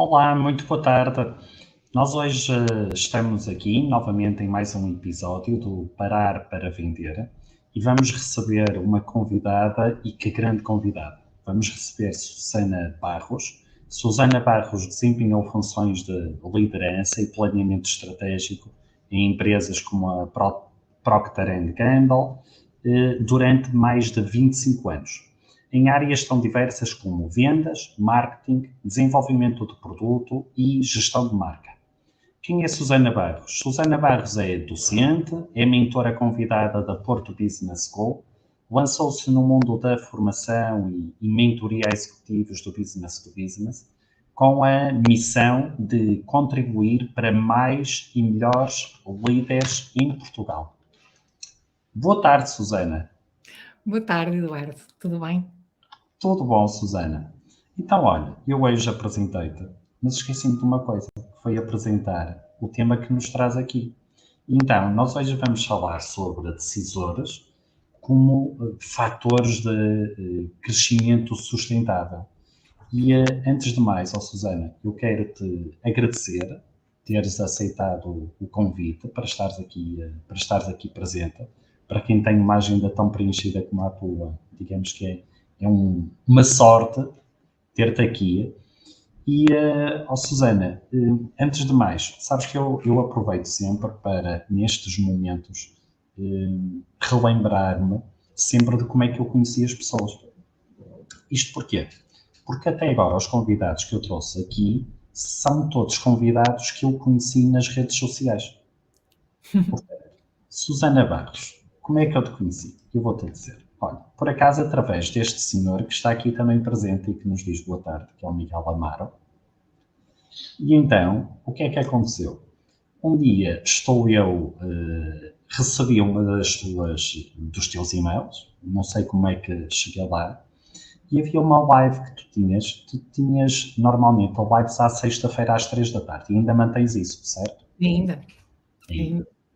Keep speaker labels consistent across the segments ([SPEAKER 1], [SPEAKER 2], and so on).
[SPEAKER 1] Olá, muito boa tarde. Nós hoje estamos aqui novamente em mais um episódio do Parar para Vender e vamos receber uma convidada e que grande convidada. Vamos receber Susana Barros. Susana Barros desempenhou funções de liderança e planeamento estratégico em empresas como a Procter Gamble durante mais de 25 anos em áreas tão diversas como vendas, marketing, desenvolvimento de produto e gestão de marca. Quem é Susana Barros? Susana Barros é docente, é mentora convidada da Porto Business School, lançou-se no mundo da formação e mentoria a executivos do business to business, com a missão de contribuir para mais e melhores líderes em Portugal. Boa tarde, Susana.
[SPEAKER 2] Boa tarde, Eduardo. Tudo bem?
[SPEAKER 1] Tudo bom, Susana? Então, olha, eu hoje apresentei-te, mas esqueci-me de uma coisa, que foi apresentar o tema que nos traz aqui. Então, nós hoje vamos falar sobre decisores como fatores de crescimento sustentável. E antes de mais, Susana, eu quero te agradecer teres aceitado o convite para estares aqui presente. Para quem tem uma agenda tão preenchida como a tua, digamos que é uma sorte ter-te aqui. E, Susana, antes de mais, sabes que eu aproveito sempre para, nestes momentos, relembrar-me sempre de como é que eu conheci as pessoas. Isto porquê? Porque até agora os convidados que eu trouxe aqui são todos convidados que eu conheci nas redes sociais. Portanto, Susana Barros, como é que eu te conheci? Eu vou-te dizer. Olha, por acaso, através deste senhor que está aqui também presente e que nos diz boa tarde, que é o Miguel Amaro. E então, o que é que aconteceu? Um dia recebi uma dos teus e-mails, não sei como é que cheguei lá, e havia uma live que tu tinhas normalmente lives à sexta-feira às 3 da tarde, e ainda mantens isso, certo?
[SPEAKER 2] Ainda.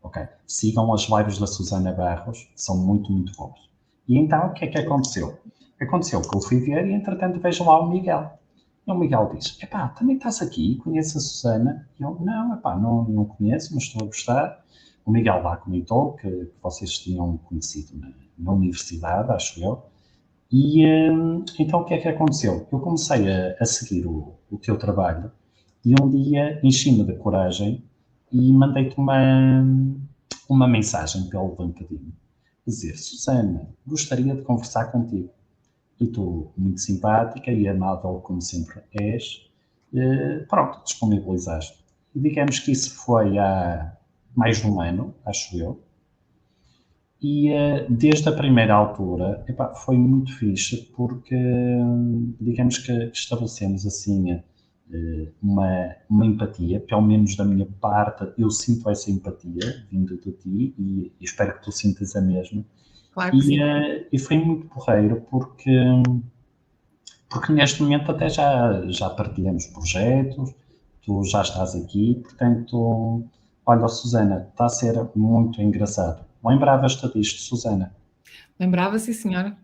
[SPEAKER 1] Ok. Sigam as lives da Susana Barros, são muito, muito boas. E então, o que é que aconteceu? Aconteceu que eu fui ver e, entretanto, vejo lá o Miguel. E o Miguel diz, epá, também estás aqui, conheces a Susana? E eu, não, epá, não conheço, mas estou a gostar. O Miguel lá comentou que vocês tinham conhecido na universidade, acho eu. E então o que é que aconteceu? Eu comecei a seguir o teu trabalho e um dia enchi-me de coragem e mandei-te uma mensagem pelo LinkedIn. Dizer, Susana, gostaria de conversar contigo. E tu, muito simpática e amável como sempre és, pronto, disponibilizaste. E digamos que isso foi há mais de um ano, acho eu. E desde a primeira altura, epá, foi muito fixe porque, digamos que estabelecemos assim uma empatia, pelo menos da minha parte, eu sinto essa empatia vindo de ti e espero que tu sintas a mesma.
[SPEAKER 2] Claro que sim.
[SPEAKER 1] E foi muito porreiro porque neste momento até já partilhamos projetos, tu já estás aqui, portanto, olha, Susana, está a ser muito engraçado. Lembravas-te disto, Susana?
[SPEAKER 2] Lembrava, sim, senhora.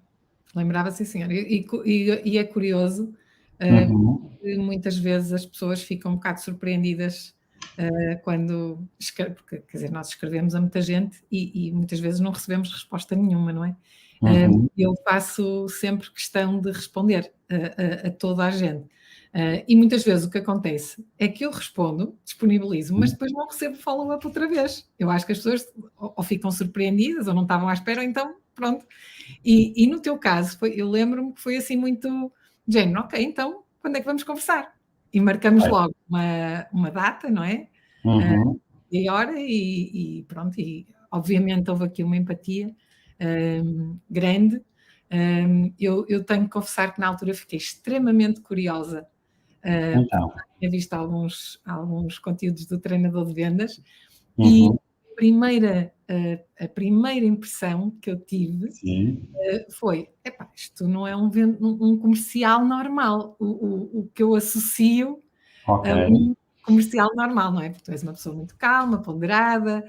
[SPEAKER 2] Lembrava, sim, senhora. E é curioso
[SPEAKER 1] Uhum.
[SPEAKER 2] que muitas vezes as pessoas ficam um bocado surpreendidas quando porque, quer dizer, nós escrevemos a muita gente e muitas vezes não recebemos resposta nenhuma, não é?
[SPEAKER 1] Uhum.
[SPEAKER 2] Eu faço sempre questão de responder a toda a gente. E muitas vezes o que acontece é que eu respondo, disponibilizo, mas depois não recebo follow-up outra vez. Eu acho que as pessoas ou ficam surpreendidas ou não estavam à espera, ou então pronto. E no teu caso, eu lembro-me que foi assim muito género, ok, então quando é que vamos conversar? E marcamos
[SPEAKER 1] É.
[SPEAKER 2] logo uma data, não é?
[SPEAKER 1] Uhum.
[SPEAKER 2] E hora e pronto, e obviamente houve aqui uma empatia grande. Eu tenho que confessar que na altura fiquei extremamente curiosa,
[SPEAKER 1] Então.
[SPEAKER 2] porque tinha visto alguns conteúdos do treinador de vendas e
[SPEAKER 1] Uhum.
[SPEAKER 2] a primeira impressão que eu tive
[SPEAKER 1] Sim.
[SPEAKER 2] foi: epá, isto não é um comercial normal. O que eu associo
[SPEAKER 1] Ok.
[SPEAKER 2] a um comercial normal, não é? Porque tu és uma pessoa muito calma, ponderada,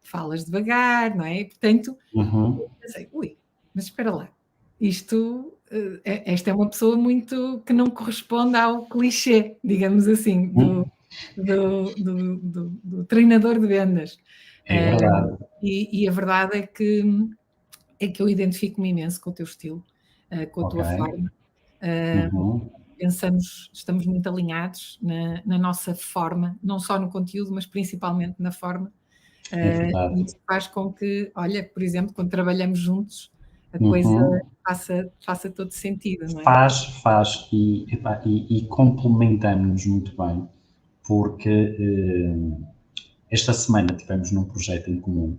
[SPEAKER 2] falas devagar, não é? Portanto,
[SPEAKER 1] Uhum.
[SPEAKER 2] pensei, ui, mas espera lá, isto esta é uma pessoa muito que não corresponde ao clichê, digamos assim, do treinador de vendas.
[SPEAKER 1] É verdade.
[SPEAKER 2] E a verdade é que eu identifico-me imenso com o teu estilo, com a
[SPEAKER 1] Ok.
[SPEAKER 2] tua forma.
[SPEAKER 1] Uhum.
[SPEAKER 2] Estamos muito alinhados na nossa forma, não só no conteúdo, mas principalmente na forma.
[SPEAKER 1] É verdade.
[SPEAKER 2] E isso faz com que, olha, por exemplo, quando trabalhamos juntos, a coisa
[SPEAKER 1] Uhum.
[SPEAKER 2] faça todo sentido, não é?
[SPEAKER 1] Faz epá, e complementamos muito bem, porque esta semana tivemos num projeto em comum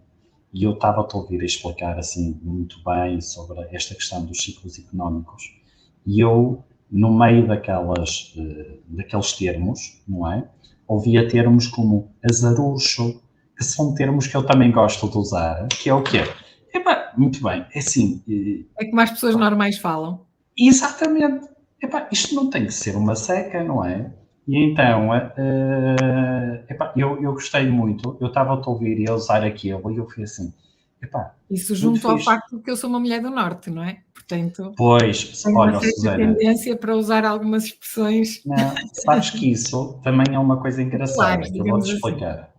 [SPEAKER 1] e eu estava-te a ouvir a explicar assim muito bem sobre esta questão dos ciclos económicos e eu, no meio daqueles termos, não é? Ouvia termos como azarucho, que são termos que eu também gosto de usar, que é o quê? Epá, muito bem, é assim,
[SPEAKER 2] É como as pessoas normais falam.
[SPEAKER 1] exatamente. Epá, isto não tem que ser uma seca, não é? E então, epá, eu gostei muito, eu estava a ouvir e a usar aquilo e eu fui assim, epá,
[SPEAKER 2] Isso
[SPEAKER 1] muito
[SPEAKER 2] junto ao
[SPEAKER 1] fixe.
[SPEAKER 2] facto de que eu sou uma mulher do norte, não é? Portanto,
[SPEAKER 1] Pois,
[SPEAKER 2] tenho uma
[SPEAKER 1] olha,
[SPEAKER 2] certa
[SPEAKER 1] Susana,
[SPEAKER 2] tendência para usar algumas expressões
[SPEAKER 1] não, sabes que isso também é uma coisa engraçada
[SPEAKER 2] populares,
[SPEAKER 1] que eu vou-te
[SPEAKER 2] digamos assim.
[SPEAKER 1] explicar.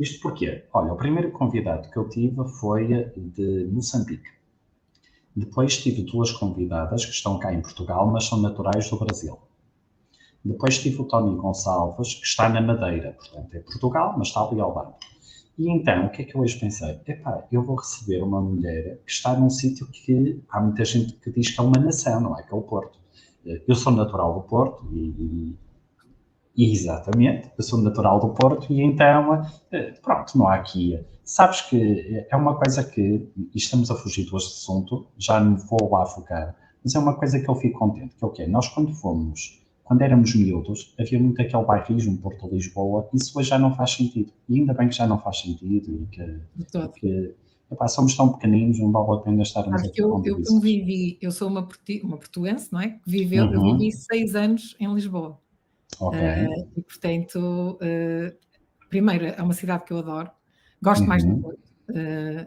[SPEAKER 1] Isto porquê? Olha, o primeiro convidado que eu tive foi de Moçambique. Depois tive duas convidadas que estão cá em Portugal, mas são naturais do Brasil. Depois tive o Tony Gonçalves, que está na Madeira, portanto é Portugal, mas está ali ao lado. E então, o que é que eu hoje pensei? Epá, eu vou receber uma mulher que está num sítio que há muita gente que diz que é uma nação, não é? Que é o Porto. Eu sou natural do Porto e exatamente, eu sou natural do Porto e então, pronto, não há aqui. Sabes que é uma coisa que, e estamos a fugir do assunto, já me vou lá focar, mas é uma coisa que eu fico contente, que é o quê? Nós quando éramos miúdos, havia muito aquele bairrismo Porto-Lisboa, isso hoje já não faz sentido. E ainda bem que já não faz sentido
[SPEAKER 2] De
[SPEAKER 1] e
[SPEAKER 2] todo.
[SPEAKER 1] que epá, somos tão pequeninos, não vale a pena estarmos
[SPEAKER 2] Sabes que
[SPEAKER 1] aqui com
[SPEAKER 2] eu
[SPEAKER 1] divisões.
[SPEAKER 2] convivi, eu sou uma portuense, não é? Eu vivi
[SPEAKER 1] Uhum,
[SPEAKER 2] 6 anos em Lisboa.
[SPEAKER 1] ok.
[SPEAKER 2] E portanto, primeiro, é uma cidade que eu adoro, gosto mais do
[SPEAKER 1] Uhum,
[SPEAKER 2] Porto,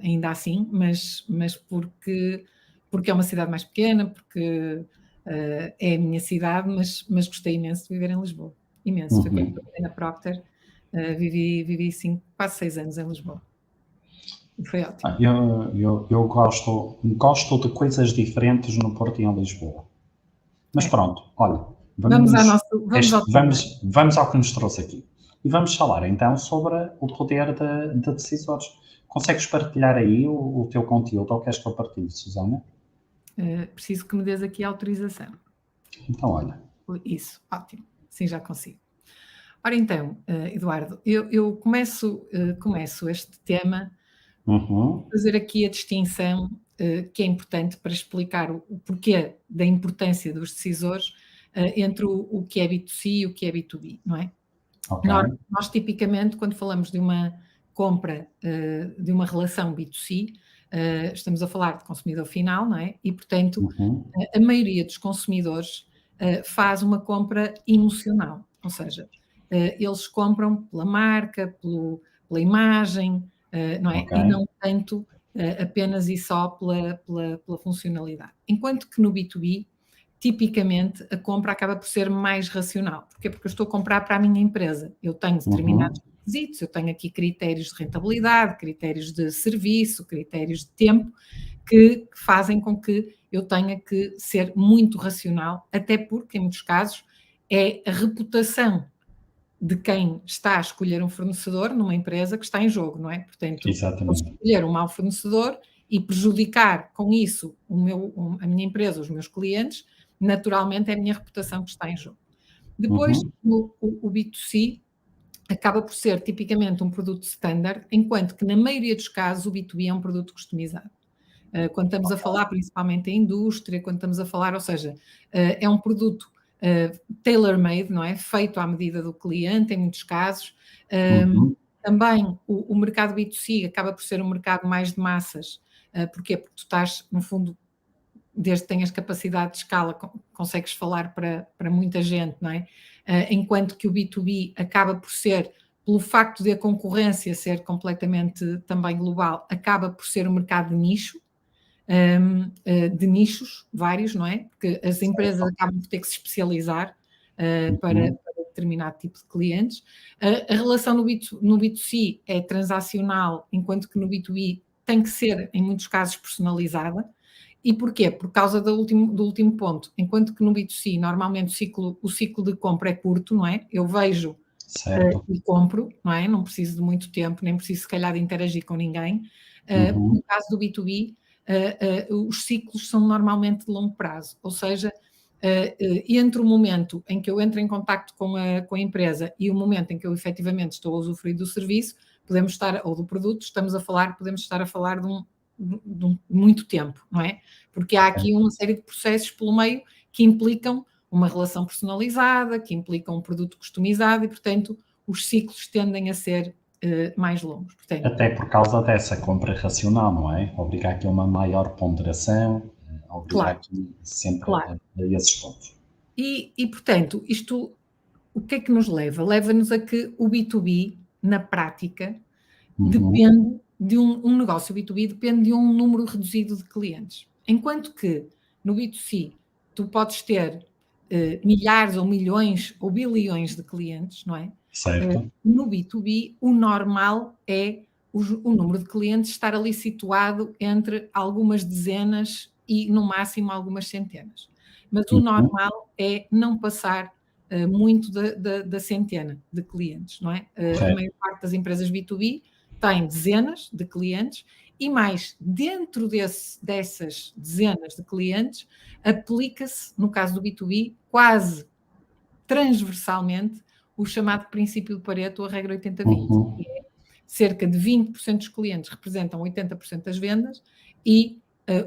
[SPEAKER 2] ainda assim, mas porque é uma cidade mais pequena, porque é a minha cidade, mas gostei imenso de viver em Lisboa, imenso. Foi quando
[SPEAKER 1] uhum.
[SPEAKER 2] trabalhei na Procter, vivi quase 6 anos em Lisboa e foi ótimo.
[SPEAKER 1] Eu gosto de coisas diferentes no Porto e em Lisboa. Mas
[SPEAKER 2] É.
[SPEAKER 1] pronto, olha,
[SPEAKER 2] Vamos ao tema.
[SPEAKER 1] vamos ao que nos trouxe aqui. E vamos falar então sobre o poder de decisores. Consegues partilhar aí o teu conteúdo ou queres que eu partilhe, Susana?
[SPEAKER 2] Preciso que me dês aqui a autorização.
[SPEAKER 1] Então, olha.
[SPEAKER 2] Isso, ótimo. Sim, já consigo. Ora então, Eduardo, eu começo este tema
[SPEAKER 1] Uhum,
[SPEAKER 2] a fazer aqui a distinção que é importante para explicar o porquê da importância dos decisores entre o que é B2C e o que é B2B, não é?
[SPEAKER 1] ok.
[SPEAKER 2] Nós tipicamente, quando falamos de uma compra, de uma relação B2C, estamos a falar de consumidor final, não é? E, portanto,
[SPEAKER 1] Uhum,
[SPEAKER 2] a maioria dos consumidores faz uma compra emocional, ou seja, eles compram pela marca, pela imagem, não é?
[SPEAKER 1] ok.
[SPEAKER 2] E não tanto apenas e só pela funcionalidade. Enquanto que no B2B, tipicamente, a compra acaba por ser mais racional. Porquê? Porque eu estou a comprar para a minha empresa. Eu tenho determinados
[SPEAKER 1] Uhum,
[SPEAKER 2] requisitos, eu tenho aqui critérios de rentabilidade, critérios de serviço, critérios de tempo, que fazem com que eu tenha que ser muito racional, até porque, em muitos casos, é a reputação de quem está a escolher um fornecedor numa empresa que está em jogo, não é? Portanto, eu
[SPEAKER 1] exatamente.
[SPEAKER 2] escolher um mau fornecedor e prejudicar com isso a minha empresa, os meus clientes, naturalmente é a minha reputação que está em jogo. Depois,
[SPEAKER 1] Uhum,
[SPEAKER 2] o B2C acaba por ser tipicamente um produto standard, enquanto que na maioria dos casos o B2B é um produto customizado. Quando estamos a falar principalmente em indústria, quando estamos a falar, ou seja, é um produto tailor-made, não é? Feito à medida do cliente, em muitos casos.
[SPEAKER 1] uhum,
[SPEAKER 2] Também o mercado B2C acaba por ser um mercado mais de massas. Porquê? Porque tu estás, no fundo, desde que tenhas capacidade de escala, consegues falar para muita gente, não é? Enquanto que o B2B acaba por ser, pelo facto de a concorrência ser completamente também global, acaba por ser um mercado de nicho, de nichos vários, não é? Porque as empresas acabam por ter que se especializar para determinado tipo de clientes. A relação no B2C é transacional, enquanto que no B2B tem que ser, em muitos casos, personalizada. E porquê? Por causa do último ponto. Enquanto que no B2C, normalmente o ciclo de compra é curto, não é? Eu vejo e compro, não é? Não preciso de muito tempo, nem preciso, se calhar, de interagir com ninguém. No caso do B2B, os ciclos são normalmente de longo prazo, ou seja, entre o momento em que eu entro em contacto com a empresa e o momento em que eu efetivamente estou a usufruir do serviço, ou do produto, podemos estar a falar de muito tempo, não é? Porque há aqui uma série de processos pelo meio que implicam uma relação personalizada, que implicam um produto customizado e, portanto, os ciclos tendem a ser mais longos. Portanto,
[SPEAKER 1] até por causa dessa compra racional, não é? Obrigar aqui a uma maior ponderação, obrigar aqui sempre a esses pontos.
[SPEAKER 2] E, portanto, isto, o que é que nos leva? Leva-nos a que o B2B, na prática, depende de um negócio B2B depende de um número reduzido de clientes. Enquanto que no B2C tu podes ter milhares ou milhões ou bilhões de clientes, não é?
[SPEAKER 1] Certo.
[SPEAKER 2] No B2B, o normal é o número de clientes estar ali situado entre algumas dezenas e, no máximo, algumas centenas. Mas o normal é não passar muito da centena de clientes, não é? A maior parte das empresas B2B tem dezenas de clientes e mais, dentro dessas dezenas de clientes, aplica-se, no caso do B2B, quase transversalmente, o chamado princípio de Pareto, ou a regra 80-20, que é cerca de 20% dos clientes representam 80% das vendas e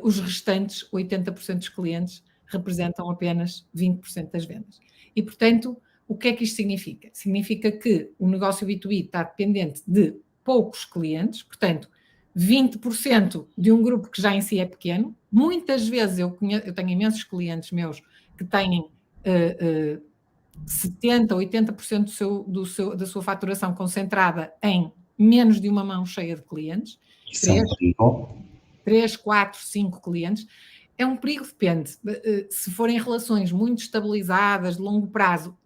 [SPEAKER 2] os restantes 80% dos clientes representam apenas 20% das vendas. E, portanto, o que é que isto significa? Significa que o negócio B2B está dependente de poucos clientes, portanto, 20% de um grupo que já em si é pequeno. Muitas vezes eu tenho imensos clientes meus que têm 70%, 80% da sua faturação concentrada em menos de uma mão cheia de clientes.
[SPEAKER 1] Isso é um perigo.
[SPEAKER 2] 3, 4, 5 clientes. É um perigo, depende. Se forem relações muito estabilizadas, de longo prazo,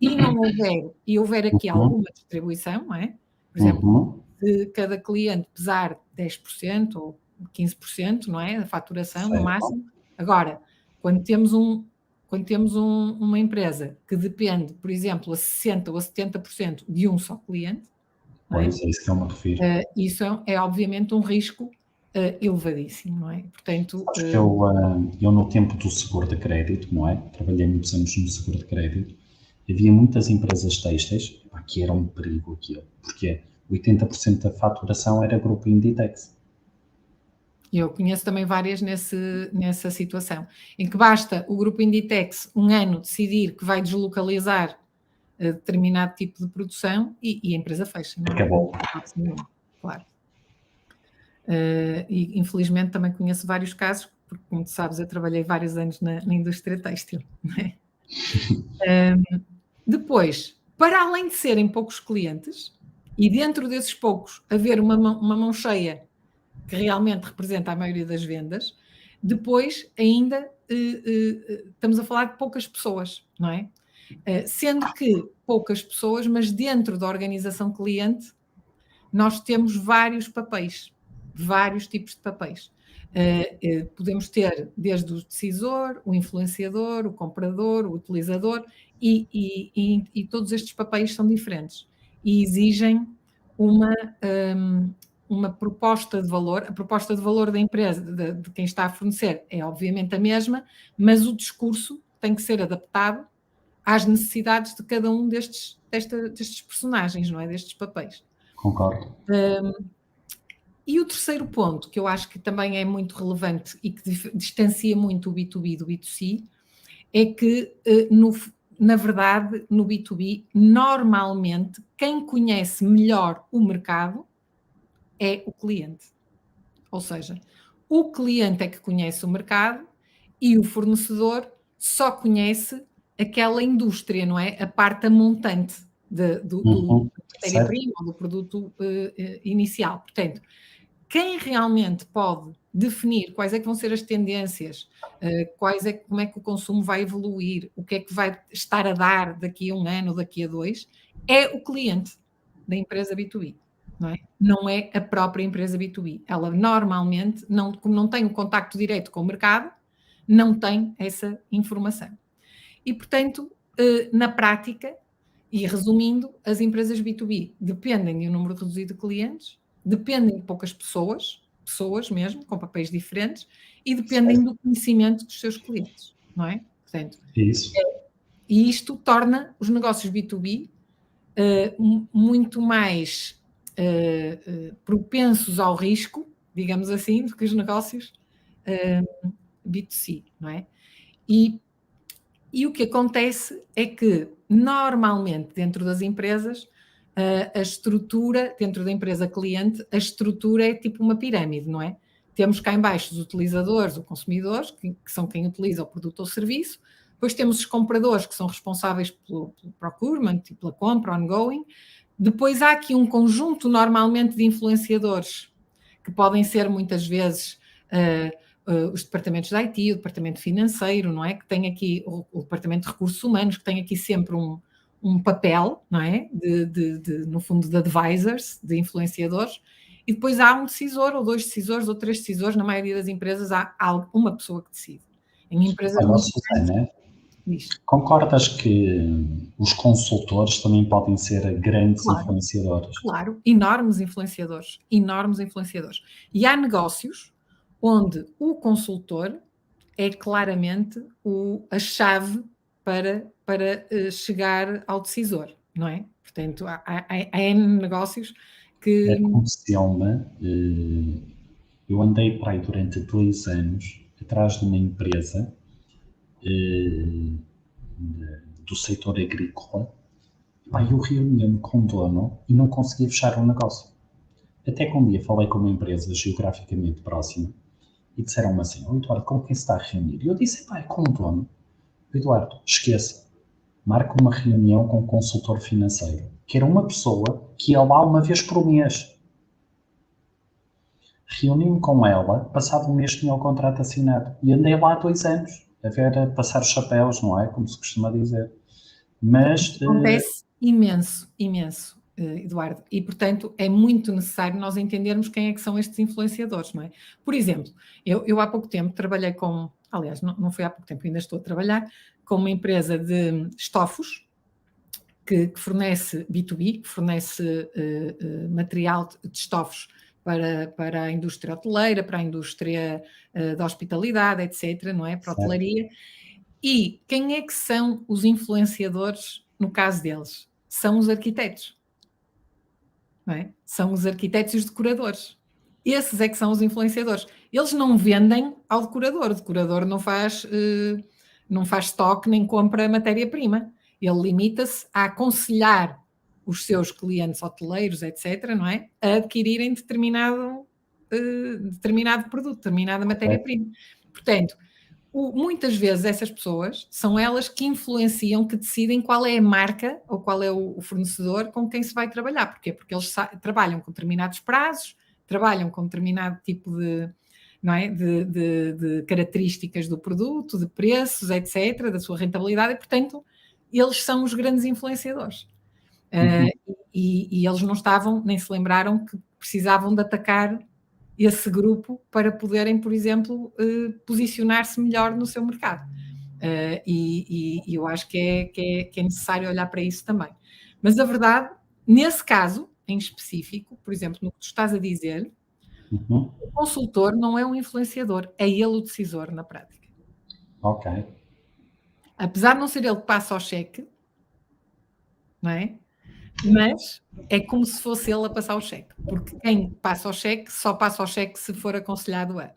[SPEAKER 2] e houver aqui alguma distribuição, não é? Por exemplo, se cada cliente pesar 10% ou 15%, não é? Da faturação, no máximo. Agora, quando temos uma empresa que depende, por exemplo, a 60% ou a 70% de um só cliente,
[SPEAKER 1] pois é isso que eu me refiro.
[SPEAKER 2] Isso é obviamente um risco elevadíssimo, não é? Portanto,
[SPEAKER 1] acho que eu no tempo do seguro de crédito, não é? Trabalhei muitos anos no seguro de crédito, havia muitas empresas têxteis que era um perigo aquilo, porque 80% da faturação era grupo Inditex.
[SPEAKER 2] Eu conheço também várias nessa situação, em que basta o grupo Inditex um ano decidir que vai deslocalizar determinado tipo de produção e a empresa fecha. Não é?
[SPEAKER 1] Acabou.
[SPEAKER 2] Claro. E infelizmente também conheço vários casos, porque como tu sabes eu trabalhei vários anos na indústria têxtil. Não é? Depois, para além de serem poucos clientes, e dentro desses poucos haver uma mão cheia que realmente representa a maioria das vendas, depois ainda estamos a falar de poucas pessoas, não é? Sendo que poucas pessoas, mas dentro da organização cliente, nós temos vários papéis, vários tipos de papéis. Podemos ter desde o decisor, o influenciador, o comprador, o utilizador, e todos estes papéis são diferentes e exigem uma proposta de valor. A proposta de valor da empresa, de quem está a fornecer, é obviamente a mesma, mas o discurso tem que ser adaptado às necessidades de cada um destes personagens, não é? Destes papéis.
[SPEAKER 1] Concordo.
[SPEAKER 2] E o terceiro ponto, que eu acho que também é muito relevante e que distancia muito o B2B do B2C, é que, na verdade, no B2B, normalmente, quem conhece melhor o mercado é o cliente. Ou seja, o cliente é que conhece o mercado e o fornecedor só conhece aquela indústria, não é? A parte montante da matéria-prima ou do produto inicial. Portanto, quem realmente pode definir quais é que vão ser as tendências, como é que o consumo vai evoluir, o que é que vai estar a dar daqui a 1 ano, daqui a 2, é o cliente da empresa B2B, não é? Não é a própria empresa B2B. Ela normalmente, como não tem o contacto direto com o mercado, não tem essa informação. E, portanto, na prática, e resumindo, as empresas B2B dependem de um número reduzido de clientes, dependem de poucas pessoas mesmo, com papéis diferentes, e dependem do conhecimento dos seus clientes, não é? Portanto,
[SPEAKER 1] Isso.
[SPEAKER 2] e isto torna os negócios B2B muito mais propensos ao risco, digamos assim, do que os negócios B2C, não é? E o que acontece é que, normalmente, dentro das empresas, a estrutura, dentro da empresa cliente, a estrutura é tipo uma pirâmide, não é? Temos cá em baixo os utilizadores, os consumidores, que são quem utiliza o produto ou serviço. Depois temos os compradores, que são responsáveis pelo procurement e pela compra ongoing. Depois há aqui um conjunto, normalmente, de influenciadores, que podem ser, muitas vezes, os departamentos de IT, o departamento financeiro, não é? Que tem aqui o departamento de recursos humanos, que tem aqui sempre um papel, não é? No fundo, de advisors, de influenciadores, e depois há um decisor, ou 2 decisores, ou 3 decisores. Na maioria das empresas há uma pessoa que decide. Em empresas
[SPEAKER 1] Olha,
[SPEAKER 2] muito
[SPEAKER 1] Susana,
[SPEAKER 2] grandes,
[SPEAKER 1] concordas que os consultores também podem ser grandes
[SPEAKER 2] claro,
[SPEAKER 1] influenciadores?
[SPEAKER 2] claro, enormes influenciadores, enormes influenciadores. E há negócios onde o consultor é claramente a chave para chegar ao decisor, não é? Portanto, há N negócios que...
[SPEAKER 1] Aconteceu-me, eu andei para aí durante 2 anos atrás de uma empresa do setor agrícola. Pá, eu reunia-me com o dono e não conseguia fechar o negócio. Até que um dia falei com uma empresa geograficamente próxima e disseram-me assim: "Oh, Eduardo, com quem se está a reunir?" E eu disse: "Pá, é com o dono." Eduardo, esqueça. Marca uma reunião com um consultor financeiro, que era uma pessoa que ia lá uma vez por mês. Reuni-me com ela, passado um mês tinha o contrato assinado. E andei lá 2 anos, a ver, a passar os chapéus, não é? Como se costuma dizer. Mas,
[SPEAKER 2] Acontece imenso, imenso, Eduardo. E, portanto, é muito necessário nós entendermos quem é que são estes influenciadores, não é? Por exemplo, eu há pouco tempo trabalhei aliás, não foi há pouco tempo, ainda estou a trabalhar, com uma empresa de estofos que fornece B2B, que fornece material de estofos para a indústria hoteleira, para a indústria da hospitalidade, etc., não é? Para a
[SPEAKER 1] certo,
[SPEAKER 2] hotelaria. E quem é que são os influenciadores no caso deles? São os arquitetos, não é? São os arquitetos e os decoradores. Esses é que são os influenciadores. Eles não vendem ao decorador. O decorador não faz estoque nem compra matéria-prima. Ele limita-se a aconselhar os seus clientes hoteleiros, etc., não é? A adquirirem determinado produto, determinada
[SPEAKER 1] correto.
[SPEAKER 2] matéria-prima. Portanto, muitas vezes essas pessoas são elas que influenciam, que decidem qual é a marca ou qual é o fornecedor com quem se vai trabalhar. Porquê? Porque eles trabalham com determinados prazos, trabalham com determinado tipo não é? de características do produto, de preços, etc., da sua rentabilidade, e, portanto, eles são os grandes influenciadores. E eles não estavam, nem se lembraram que precisavam de atacar esse grupo para poderem, por exemplo, posicionar-se melhor no seu mercado. E eu acho que é necessário olhar para isso também. Mas a verdade, nesse caso em específico, por exemplo, no que tu estás a dizer, o consultor não é um influenciador, é ele o decisor na prática.
[SPEAKER 1] Ok.
[SPEAKER 2] Apesar de não ser ele que passa o cheque, não é? Mas é como se fosse ele a passar o cheque, porque quem passa o cheque só passa o cheque se for aconselhado a,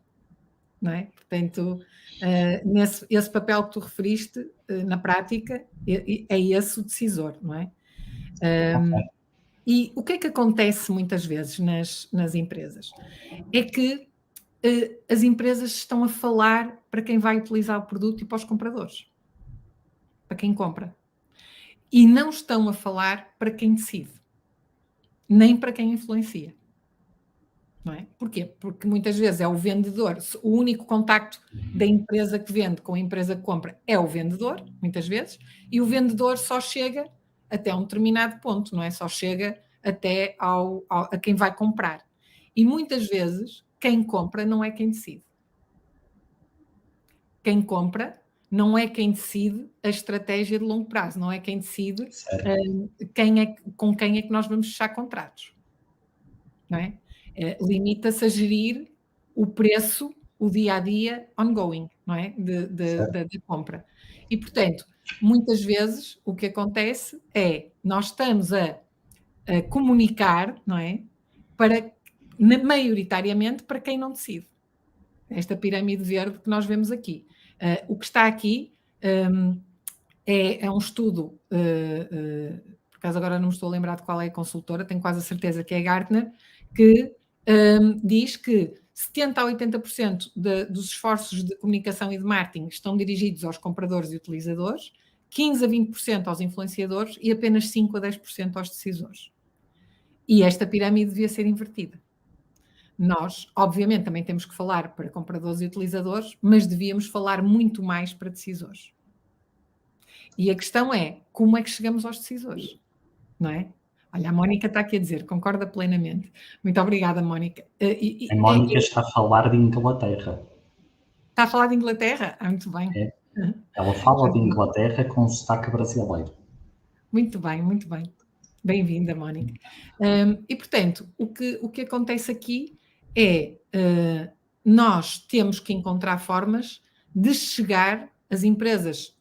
[SPEAKER 2] não é? Portanto, esse papel que tu referiste, na prática, é esse o decisor, não é?
[SPEAKER 1] Ok.
[SPEAKER 2] E o que é que acontece muitas vezes nas empresas? É que as empresas estão a falar para quem vai utilizar o produto e para os compradores, para quem compra, e não estão a falar para quem decide, nem para quem influencia. Não é? Porquê? Porque muitas vezes é o vendedor, o único contacto da empresa que vende com a empresa que compra é o vendedor, muitas vezes, e o vendedor só chega até um determinado ponto, não é? Só chega até a quem vai comprar. E muitas vezes quem compra não é quem decide. Quem compra não é quem decide a estratégia de longo prazo, não é quem decide com quem é que nós vamos fechar contratos. Não é? Limita-se a gerir o preço, o dia a dia ongoing, não é? Da compra. E, portanto, muitas vezes o que acontece é nós estamos a comunicar, não é? Maioritariamente para quem não decide. Esta pirâmide verde que nós vemos aqui. O que está aqui é um estudo, por acaso agora não me estou a lembrar de qual é a consultora, tenho quase a certeza que é Gartner, que diz que 70% a 80% dos esforços de comunicação e de marketing estão dirigidos aos compradores e utilizadores, 15% a 20% aos influenciadores e apenas 5% a 10% aos decisores. E esta pirâmide devia ser invertida. Nós, obviamente, também temos que falar para compradores e utilizadores, mas devíamos falar muito mais para decisores. E a questão é, como é que chegamos aos decisores? Não é? Olha, a Mónica está aqui a dizer, concorda plenamente. Muito obrigada, Mónica.
[SPEAKER 1] A Mónica está a falar de Inglaterra.
[SPEAKER 2] Está a falar de Inglaterra? Muito bem.
[SPEAKER 1] É. Ela fala de Inglaterra com sotaque brasileiro.
[SPEAKER 2] Muito bem, muito bem. Bem-vinda, Mónica. E, portanto, o que acontece aqui é nós temos que encontrar formas de chegar às empresas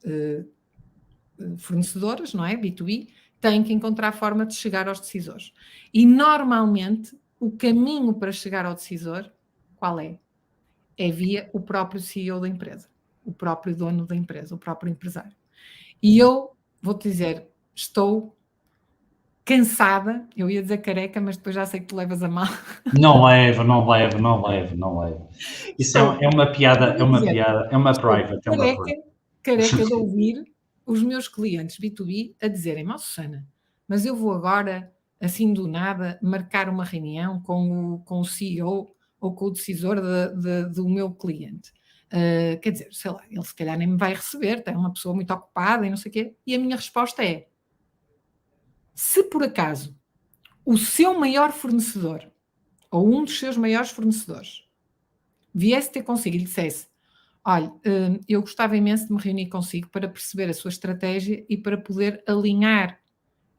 [SPEAKER 2] fornecedoras, não é? B2B, têm que encontrar forma de chegar aos decisores. E, normalmente, o caminho para chegar ao decisor, qual é? É via o próprio CEO da empresa, o próprio dono da empresa, o próprio empresário. E eu vou-te dizer, estou cansada, eu ia dizer careca, mas depois já sei que tu levas a mal.
[SPEAKER 1] Não levo. Isso é uma piada, é uma private.
[SPEAKER 2] Careca de ouvir os meus clientes B2B a dizem, mas Susana, mas eu vou agora, assim do nada, marcar uma reunião com o CEO ou com o decisor do meu cliente. Quer dizer, sei lá, ele se calhar nem me vai receber, tem uma pessoa muito ocupada e não sei o quê. E a minha resposta é, se por acaso o seu maior fornecedor ou um dos seus maiores fornecedores viesse ter consigo e lhe dissesse, olha, eu gostava imenso de me reunir consigo para perceber a sua estratégia e para poder alinhar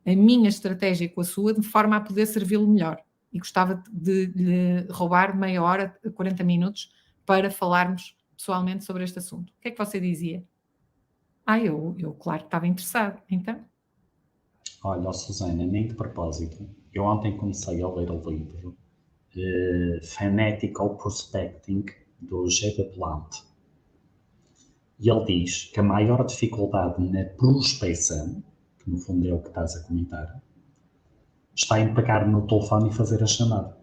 [SPEAKER 2] a minha estratégia com a sua de forma a poder servi-lo melhor. E gostava de lhe roubar meia hora, 40 minutos, para falarmos pessoalmente sobre este assunto. O que é que você dizia? Eu claro que estava interessado. Então?
[SPEAKER 1] Olha, Susana, nem de propósito. Eu ontem comecei a ler o livro Fanatical Prospecting, do G.B. Blunt. E ele diz que a maior dificuldade na prospecção, que no fundo é o que estás a comentar, está em pegar no telefone e fazer a chamada.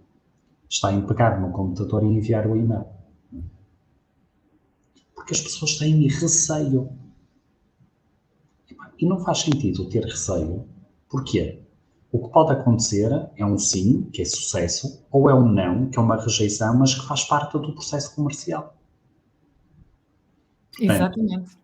[SPEAKER 1] Está em pegar no computador e enviar o e-mail. Porque as pessoas têm receio. E não faz sentido ter receio. Porquê? O que pode acontecer é um sim, que é sucesso, ou é um não, que é uma rejeição, mas que faz parte do processo comercial.
[SPEAKER 2] Exatamente.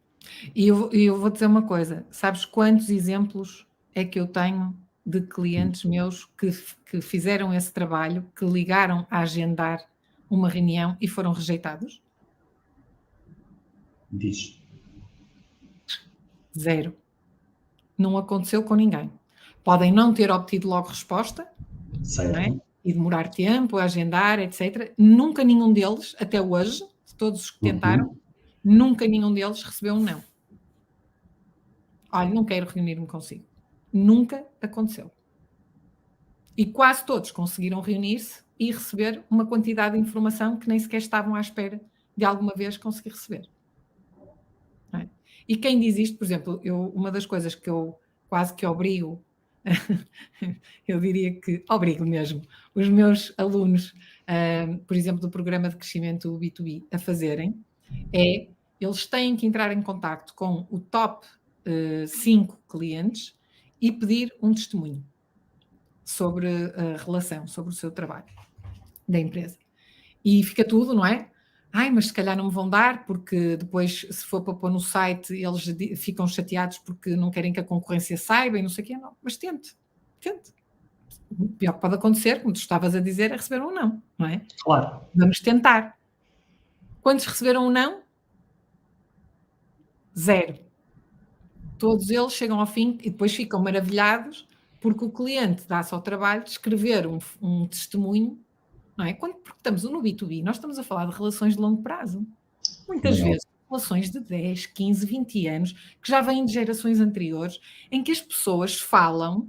[SPEAKER 2] E eu vou dizer uma coisa, sabes quantos exemplos é que eu tenho de clientes meus que fizeram esse trabalho, que ligaram a agendar uma reunião e foram rejeitados?
[SPEAKER 1] Diz.
[SPEAKER 2] 0. Não aconteceu com ninguém. Podem não ter obtido logo resposta,
[SPEAKER 1] Certo.
[SPEAKER 2] não é? E demorar tempo a agendar, etc. Nunca nenhum deles, até hoje, todos os que tentaram, nunca nenhum deles recebeu um não. Olha, não quero reunir-me consigo. Nunca aconteceu. E quase todos conseguiram reunir-se e receber uma quantidade de informação que nem sequer estavam à espera de alguma vez conseguir receber. Não é? E quem diz isto, por exemplo, uma das coisas que eu quase que obrigo, eu diria que obrigo mesmo, os meus alunos, por exemplo, do programa de crescimento B2B, a fazerem, é eles têm que entrar em contacto com o top 5 clientes e pedir um testemunho sobre a relação, sobre o seu trabalho. da empresa. E fica tudo, não é? Ai, mas se calhar não me vão dar, porque depois, se for para pôr no site, eles ficam chateados porque não querem que a concorrência saiba e não sei o quê. Não, mas tente. O pior que pode acontecer, como tu estavas a dizer, é receber um não é?
[SPEAKER 1] Claro.
[SPEAKER 2] Vamos tentar. Quantos receberam um não? 0. Todos eles chegam ao fim e depois ficam maravilhados porque o cliente dá-se ao trabalho de escrever um testemunho, não é? Porque estamos no B2B, nós estamos a falar de relações de longo prazo. Muitas vezes, relações de 10, 15, 20 anos, que já vêm de gerações anteriores, em que as pessoas falam,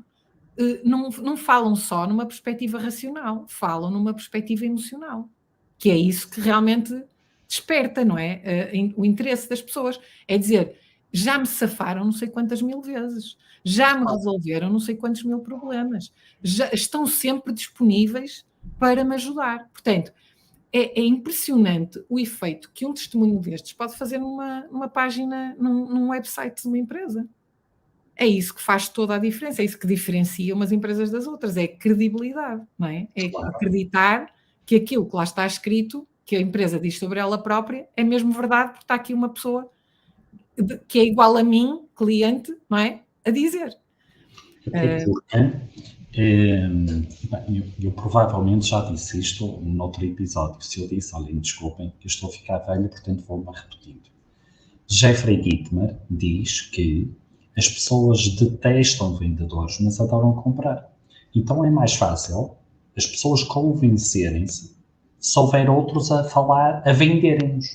[SPEAKER 2] não falam só numa perspectiva racional, falam numa perspectiva emocional, que é isso que realmente desperta, não é? O interesse das pessoas. É dizer, já me safaram não sei quantas mil vezes, já me resolveram não sei quantos mil problemas, já estão sempre disponíveis para me ajudar. Portanto, é impressionante o efeito que um testemunho destes pode fazer numa página, num website de uma empresa. É isso que faz toda a diferença, é isso que diferencia umas empresas das outras, é a credibilidade, não é? É acreditar que aquilo que lá está escrito, que a empresa diz sobre ela própria, é mesmo verdade, porque está aqui uma pessoa que é igual a mim, cliente, não é? A dizer.
[SPEAKER 1] Até porque eu provavelmente já disse isto noutro episódio. Se eu disse, olhem, desculpem, que eu estou a ficar velho, portanto vou-me repetindo. Jeffrey Gitomer diz que as pessoas detestam vendedores, mas adoram comprar. Então é mais fácil as pessoas convencerem-se se houver outros a falar, a venderem-nos.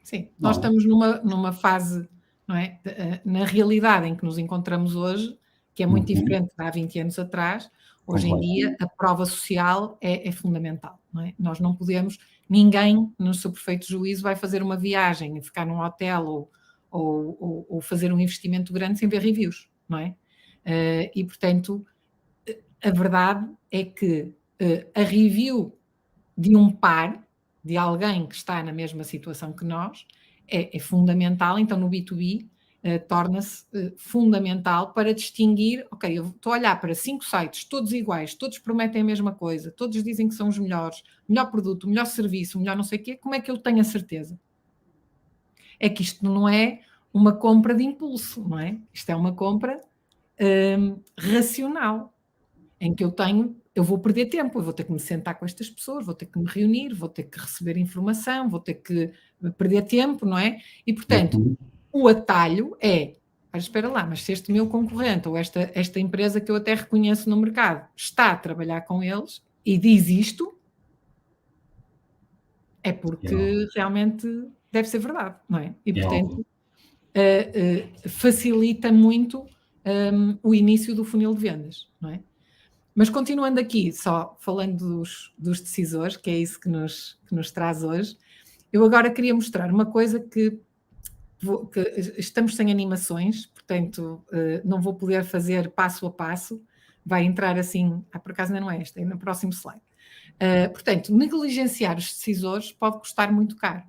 [SPEAKER 2] Sim, nós estamos numa fase, não é? Na realidade em que nos encontramos hoje, que é muito diferente de há 20 anos atrás, hoje em dia a prova social é fundamental, não é? Nós não podemos, ninguém no seu perfeito juízo vai fazer uma viagem e ficar num hotel ou fazer um investimento grande sem ver reviews, não é? E portanto, a verdade é que a review de um par, de alguém que está na mesma situação que nós, é fundamental. Então, no B2B, torna-se fundamental para distinguir, ok, eu estou a olhar para 5 sites, todos iguais, todos prometem a mesma coisa, todos dizem que são os melhores, melhor produto, melhor serviço, melhor não sei o quê, como é que eu tenho a certeza? É que isto não é uma compra de impulso, não é? Isto é uma compra racional, em que eu vou perder tempo, eu vou ter que me sentar com estas pessoas, vou ter que me reunir, vou ter que receber informação, vou ter que perder tempo, não é? E, portanto, o atalho é, espera lá, mas se este meu concorrente ou esta empresa que eu até reconheço no mercado está a trabalhar com eles e diz isto, é porque realmente deve ser verdade, não é? E, portanto, facilita muito o início do funil de vendas, não é? Mas continuando aqui, só falando dos decisores, que é isso que nos traz hoje, eu agora queria mostrar uma coisa que estamos sem animações, portanto, não vou poder fazer passo a passo, vai entrar assim, por acaso ainda não é esta, é no próximo slide. Portanto, negligenciar os decisores pode custar muito caro.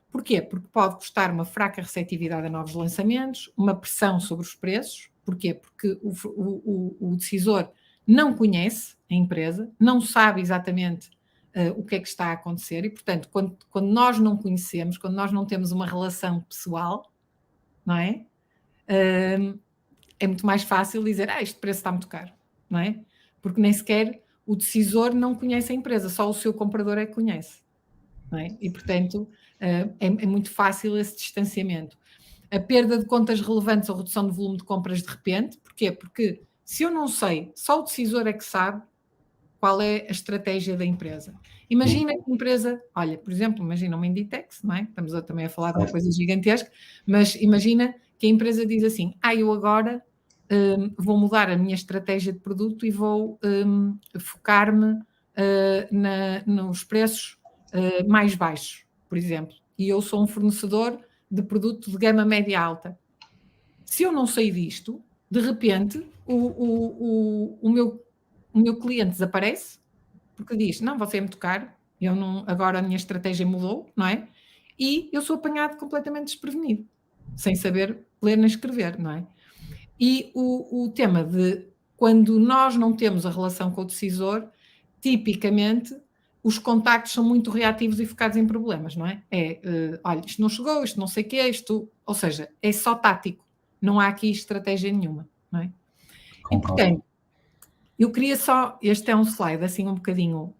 [SPEAKER 2] Porquê? Porque pode custar uma fraca receptividade a novos lançamentos, uma pressão sobre os preços. Porquê? Porque o decisor não conhece a empresa, não sabe exatamente o que é que está a acontecer e, portanto, quando nós não conhecemos, quando nós não temos uma relação pessoal, não é? É muito mais fácil dizer, este preço está muito caro, não é? Porque nem sequer o decisor não conhece a empresa, só o seu comprador é que conhece, não é? E, portanto, é muito fácil esse distanciamento. A perda de contas relevantes ou redução de volume de compras de repente, porquê? Porque se eu não sei, só o decisor é que sabe qual é a estratégia da empresa. Imagina que a empresa, olha, por exemplo, imagina uma Inditex, não é? Estamos também a falar de uma coisa gigantesca, mas imagina que a empresa diz assim, eu agora vou mudar a minha estratégia de produto e vou focar-me nos preços mais baixos, por exemplo. E eu sou um fornecedor de produto de gama média alta. Se eu não sei disto, de repente, o meu cliente desaparece, porque diz, não, você é muito caro, agora a minha estratégia mudou, não é? E eu sou apanhado completamente desprevenido, sem saber ler nem escrever, não é? E o tema de quando nós não temos a relação com o decisor, tipicamente, os contactos são muito reativos e focados em problemas, não é? Olha, isto não chegou, isto não sei o quê, ou seja, é só tático. Não há aqui estratégia nenhuma, não é? E, portanto, eu queria só, este é um slide assim um bocadinho,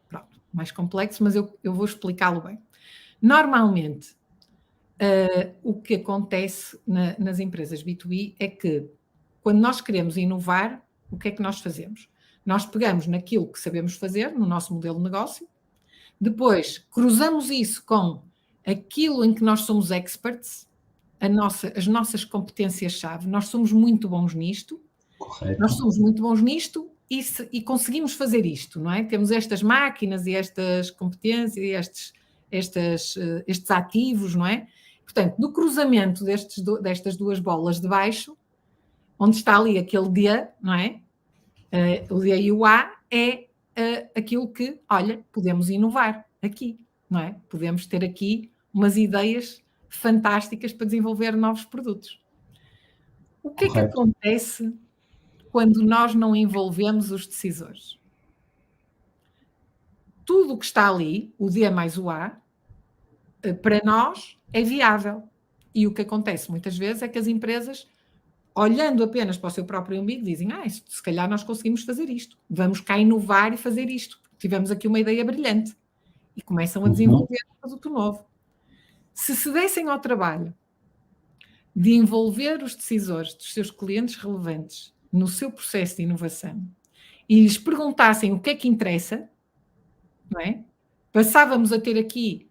[SPEAKER 2] pronto, mais complexo, mas eu vou explicá-lo bem. Normalmente, o que acontece nas empresas B2B é que, quando nós queremos inovar, o que é que nós fazemos? Nós pegamos naquilo que sabemos fazer, no nosso modelo de negócio, depois cruzamos isso com aquilo em que nós somos experts, as nossas competências-chave, nós somos muito bons nisto,
[SPEAKER 1] Correto.
[SPEAKER 2] nós somos muito bons nisto e conseguimos fazer isto, não é? Temos estas máquinas e estas competências e estes ativos, não é? Portanto, no cruzamento destas duas bolas de baixo, onde está ali aquele D, não é? O D e o A é aquilo que, olha, podemos inovar aqui, não é? Podemos ter aqui umas ideias fantásticas para desenvolver novos produtos. O que é que acontece quando nós não envolvemos os decisores? Tudo o que está ali, o D mais o A, para nós é viável. E o que acontece muitas vezes é que as empresas, olhando apenas para o seu próprio umbigo, dizem, se calhar nós conseguimos fazer isto, vamos cá inovar e fazer isto, tivemos aqui uma ideia brilhante. E começam a desenvolver um produto novo. Se dessem ao trabalho de envolver os decisores dos seus clientes relevantes no seu processo de inovação e lhes perguntassem o que é que interessa, não é? Passávamos a ter aqui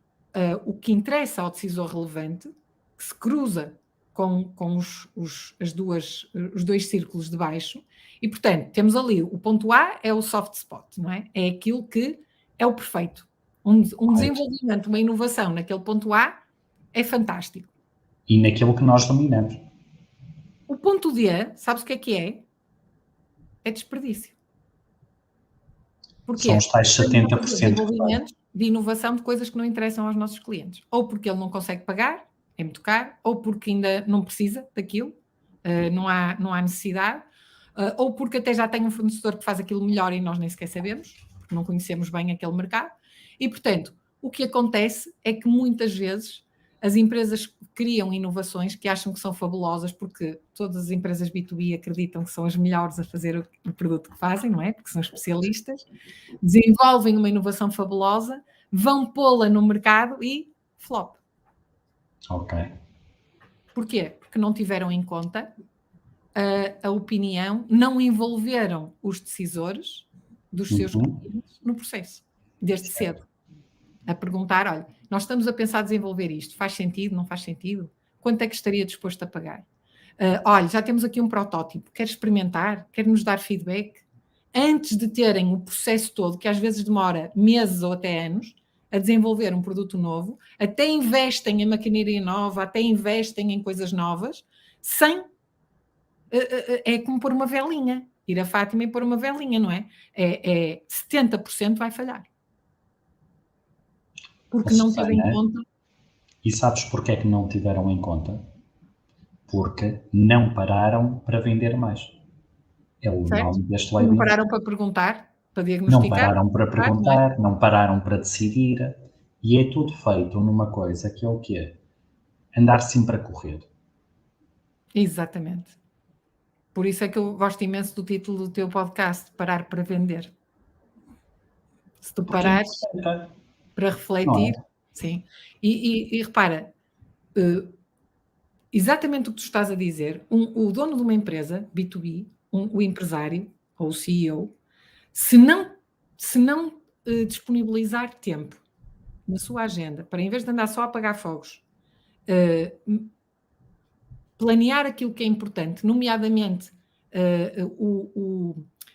[SPEAKER 2] o que interessa ao decisor relevante, que se cruza com os dois círculos de baixo, e, portanto, temos ali o ponto A é o soft spot, não é? É aquilo que é o perfeito. Um desenvolvimento, uma inovação naquele ponto A é fantástico.
[SPEAKER 1] E naquilo que nós dominamos.
[SPEAKER 2] O ponto D, sabes o que é? É desperdício. Porquê?
[SPEAKER 1] São os tais 70%.
[SPEAKER 2] Desenvolvimentos de inovação de coisas que não interessam aos nossos clientes. Ou porque ele não consegue pagar, é muito caro, ou porque ainda não precisa daquilo, não há necessidade, ou porque até já tem um fornecedor que faz aquilo melhor e nós nem sequer sabemos, porque não conhecemos bem aquele mercado. E, portanto, o que acontece é que muitas vezes as empresas criam inovações que acham que são fabulosas, porque todas as empresas B2B acreditam que são as melhores a fazer o produto que fazem, não é? Porque são especialistas, desenvolvem uma inovação fabulosa, vão pô-la no mercado e flop.
[SPEAKER 1] Ok.
[SPEAKER 2] Porquê? Porque não tiveram em conta a opinião, não envolveram os decisores dos seus clientes no processo, desde cedo. A perguntar, olha, nós estamos a pensar desenvolver isto, faz sentido, não faz sentido? Quanto é que estaria disposto a pagar? Olha, já temos aqui um protótipo, quer experimentar? Quer nos dar feedback? Antes de terem o processo todo, que às vezes demora meses ou até anos, a desenvolver um produto novo, até investem em maquinaria nova, até investem em coisas novas, sem... é como pôr uma velinha. Ir a Fátima e pôr uma velinha, não é? 70% vai falhar. Porque não teve em conta.
[SPEAKER 1] E sabes porquê é que não tiveram em conta? Porque não pararam para vender mais. É o nome deste webinar.
[SPEAKER 2] Não pararam para perguntar, para diagnosticar.
[SPEAKER 1] Não pararam para perguntar, não pararam para decidir. E é tudo feito numa coisa que é o quê? Andar sempre a correr.
[SPEAKER 2] Exatamente. Por isso é que eu gosto imenso do título do teu podcast, Parar para Vender. Se tu parares para refletir, sim. E repara, exatamente o que tu estás a dizer, o dono de uma empresa, B2B, o empresário, ou o CEO, se não disponibilizar tempo na sua agenda, para em vez de andar só a apagar fogos, planear aquilo que é importante, nomeadamente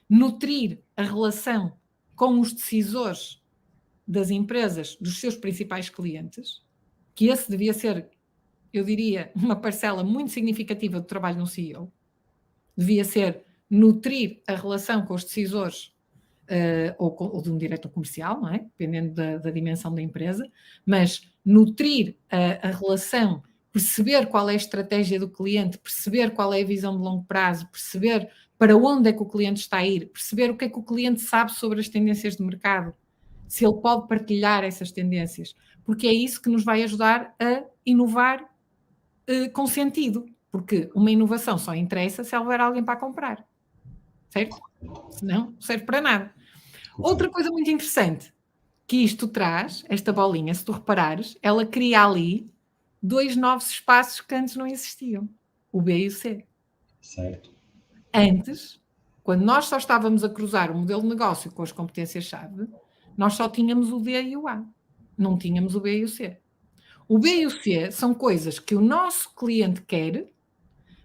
[SPEAKER 2] nutrir a relação com os decisores das empresas, dos seus principais clientes, que esse devia ser, eu diria, uma parcela muito significativa do trabalho de um CEO, devia ser nutrir a relação com os decisores ou de um diretor comercial, não é? Dependendo da dimensão da empresa, mas nutrir a relação, perceber qual é a estratégia do cliente, perceber qual é a visão de longo prazo, perceber para onde é que o cliente está a ir, perceber o que é que o cliente sabe sobre as tendências de mercado, se ele pode partilhar essas tendências, porque é isso que nos vai ajudar a inovar com sentido, porque uma inovação só interessa se houver alguém para comprar, certo? Senão, não serve para nada. Outra coisa muito interessante que isto traz, esta bolinha, se tu reparares, ela cria ali 2 novos espaços que antes não existiam, o B e o C.
[SPEAKER 1] Certo.
[SPEAKER 2] Antes, quando nós só estávamos a cruzar o modelo de negócio com as competências-chave, nós só tínhamos o D e o A, não tínhamos o B e o C. O B e o C são coisas que o nosso cliente quer,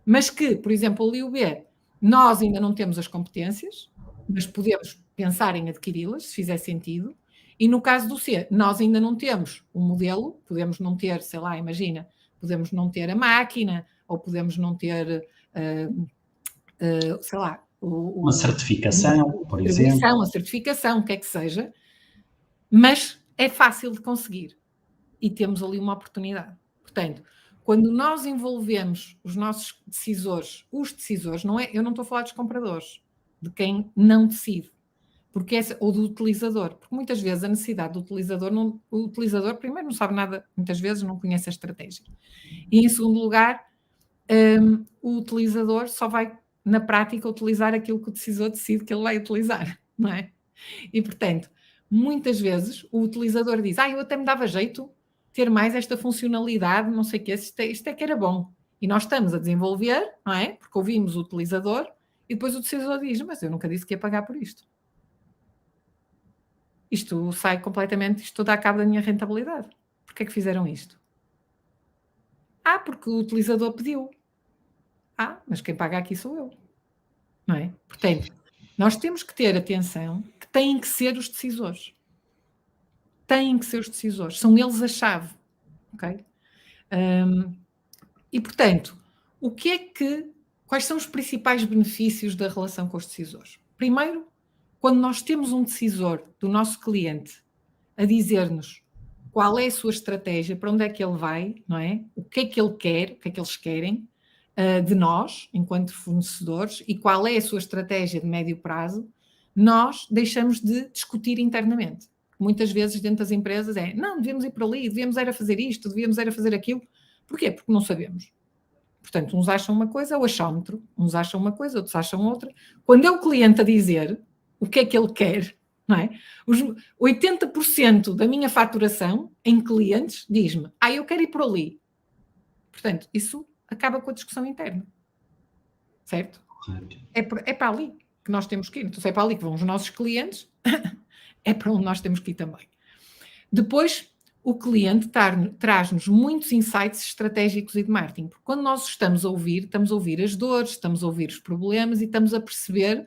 [SPEAKER 2] mas que, por exemplo, ali o B, nós ainda não temos as competências, mas podemos pensar em adquiri-las, se fizer sentido. E no caso do C, nós ainda não temos o modelo, podemos não ter, sei lá, imagina, podemos não ter a máquina, ou podemos não ter, sei lá,
[SPEAKER 1] uma certificação, por exemplo.
[SPEAKER 2] A certificação, o que é que seja, mas é fácil de conseguir e temos ali uma oportunidade. Portanto, quando nós envolvemos os nossos decisores, não é, eu não estou a falar dos compradores, de quem não decide, porque ou do utilizador, porque muitas vezes a necessidade do utilizador, o utilizador primeiro não sabe nada, muitas vezes não conhece a estratégia. E em segundo lugar, o utilizador só vai, na prática, utilizar aquilo que o decisor decide que ele vai utilizar, não é? E, portanto, muitas vezes o utilizador diz, eu até me dava jeito ter mais esta funcionalidade, não sei o quê, isto é que era bom. E nós estamos a desenvolver, não é? Porque ouvimos o utilizador e depois o decisor diz, mas eu nunca disse que ia pagar por isto. Isto sai completamente, isto dá cabo da minha rentabilidade. Porquê é que fizeram isto? Porque o utilizador pediu. Mas quem paga aqui sou eu. Não é? Portanto, nós temos que ter atenção que têm que ser os decisores. Têm que ser os decisores. São eles a chave. Ok? E, portanto, quais são os principais benefícios da relação com os decisores? Primeiro, quando nós temos um decisor do nosso cliente a dizer-nos qual é a sua estratégia, para onde é que ele vai, não é? O que é que ele quer, o que é que eles querem de nós, enquanto fornecedores, e qual é a sua estratégia de médio prazo, nós deixamos de discutir internamente. Muitas vezes dentro das empresas não, devíamos ir para ali, devíamos era fazer isto, devíamos era fazer aquilo. Porquê? Porque não sabemos. Portanto, uns acham uma coisa, o achómetro, uns acham uma coisa, outros acham outra. Quando é o cliente a dizer o que é que ele quer, não é? 80% da minha faturação em clientes diz-me, eu quero ir por ali. Portanto, isso acaba com a discussão interna. Certo? É para ali que nós temos que ir. Então, se é para ali que vão os nossos clientes, é para onde nós temos que ir também. Depois, o cliente traz-nos muitos insights estratégicos e de marketing, porque quando nós estamos a ouvir as dores, estamos a ouvir os problemas e estamos a perceber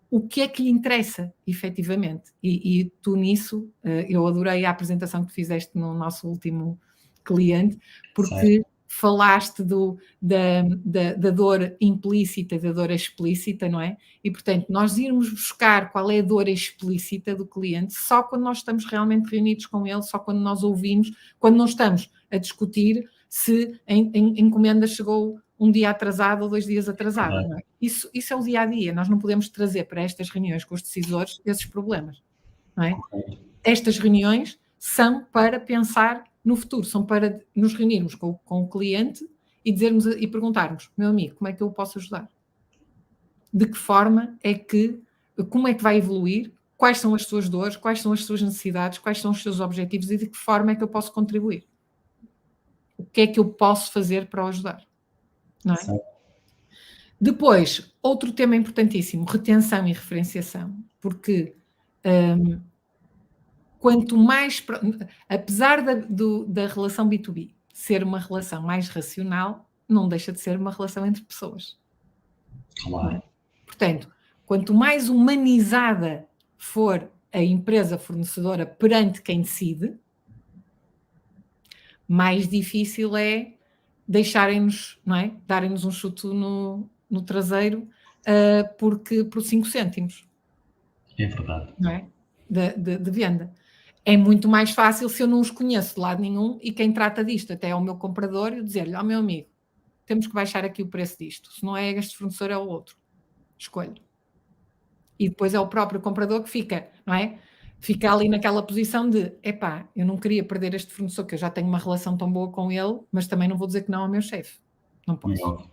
[SPEAKER 2] o que é que lhe interessa, efetivamente. E tu nisso, eu adorei a apresentação que fizeste no nosso último cliente, porque falaste da dor implícita e da dor explícita, não é? E, portanto, nós irmos buscar qual é a dor explícita do cliente só quando nós estamos realmente reunidos com ele, só quando nós ouvimos, quando não estamos a discutir se a encomenda chegou um dia atrasado ou 2 dias atrasado. Não é? Isso é o dia-a-dia. Nós não podemos trazer para estas reuniões com os decisores esses problemas. Não é? Estas reuniões são para pensar no futuro, são para nos reunirmos com o cliente e dizermos e perguntarmos, meu amigo, como é que eu o posso ajudar? De que forma como é que vai evoluir? Quais são as suas dores? Quais são as suas necessidades? Quais são os seus objetivos? E de que forma é que eu posso contribuir? O que é que eu posso fazer para o ajudar? Não é? Depois, outro tema importantíssimo, retenção e referenciação, porque quanto mais, apesar da relação B2B ser uma relação mais racional, não deixa de ser uma relação entre pessoas.
[SPEAKER 1] Claro.
[SPEAKER 2] Portanto, quanto mais humanizada for a empresa fornecedora perante quem decide, mais difícil é deixarem-nos, não é? Darem-nos um chute no traseiro por 5 cêntimos.
[SPEAKER 1] É verdade.
[SPEAKER 2] Não é? De venda. É muito mais fácil se eu não os conheço de lado nenhum e quem trata disto até é o meu comprador e dizer-lhe, meu amigo, temos que baixar aqui o preço disto. Se não é este fornecedor, é o outro. Escolha. E depois é o próprio comprador que fica, não é? fica ali naquela posição de, epá, eu não queria perder este fornecedor, que eu já tenho uma relação tão boa com ele, mas também não vou dizer que não ao meu chefe. Não posso.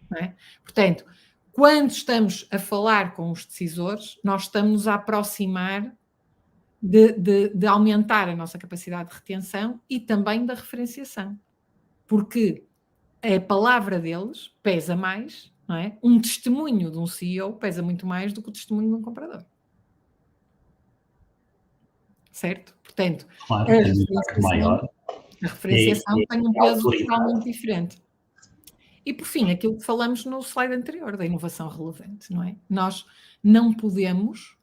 [SPEAKER 2] Não é? Portanto, quando estamos a falar com os decisores, nós estamos a aproximar de aumentar a nossa capacidade de retenção e também da referenciação. Porque a palavra deles pesa mais, não é? Um testemunho de um CEO pesa muito mais do que o testemunho de um comprador. Certo? Portanto,
[SPEAKER 1] claro, tem um impacto maior.
[SPEAKER 2] A referenciação tem um peso
[SPEAKER 1] autoridade.
[SPEAKER 2] totalmente diferente. E, por fim, aquilo que falamos no slide anterior, da inovação relevante, não é? Nós não podemos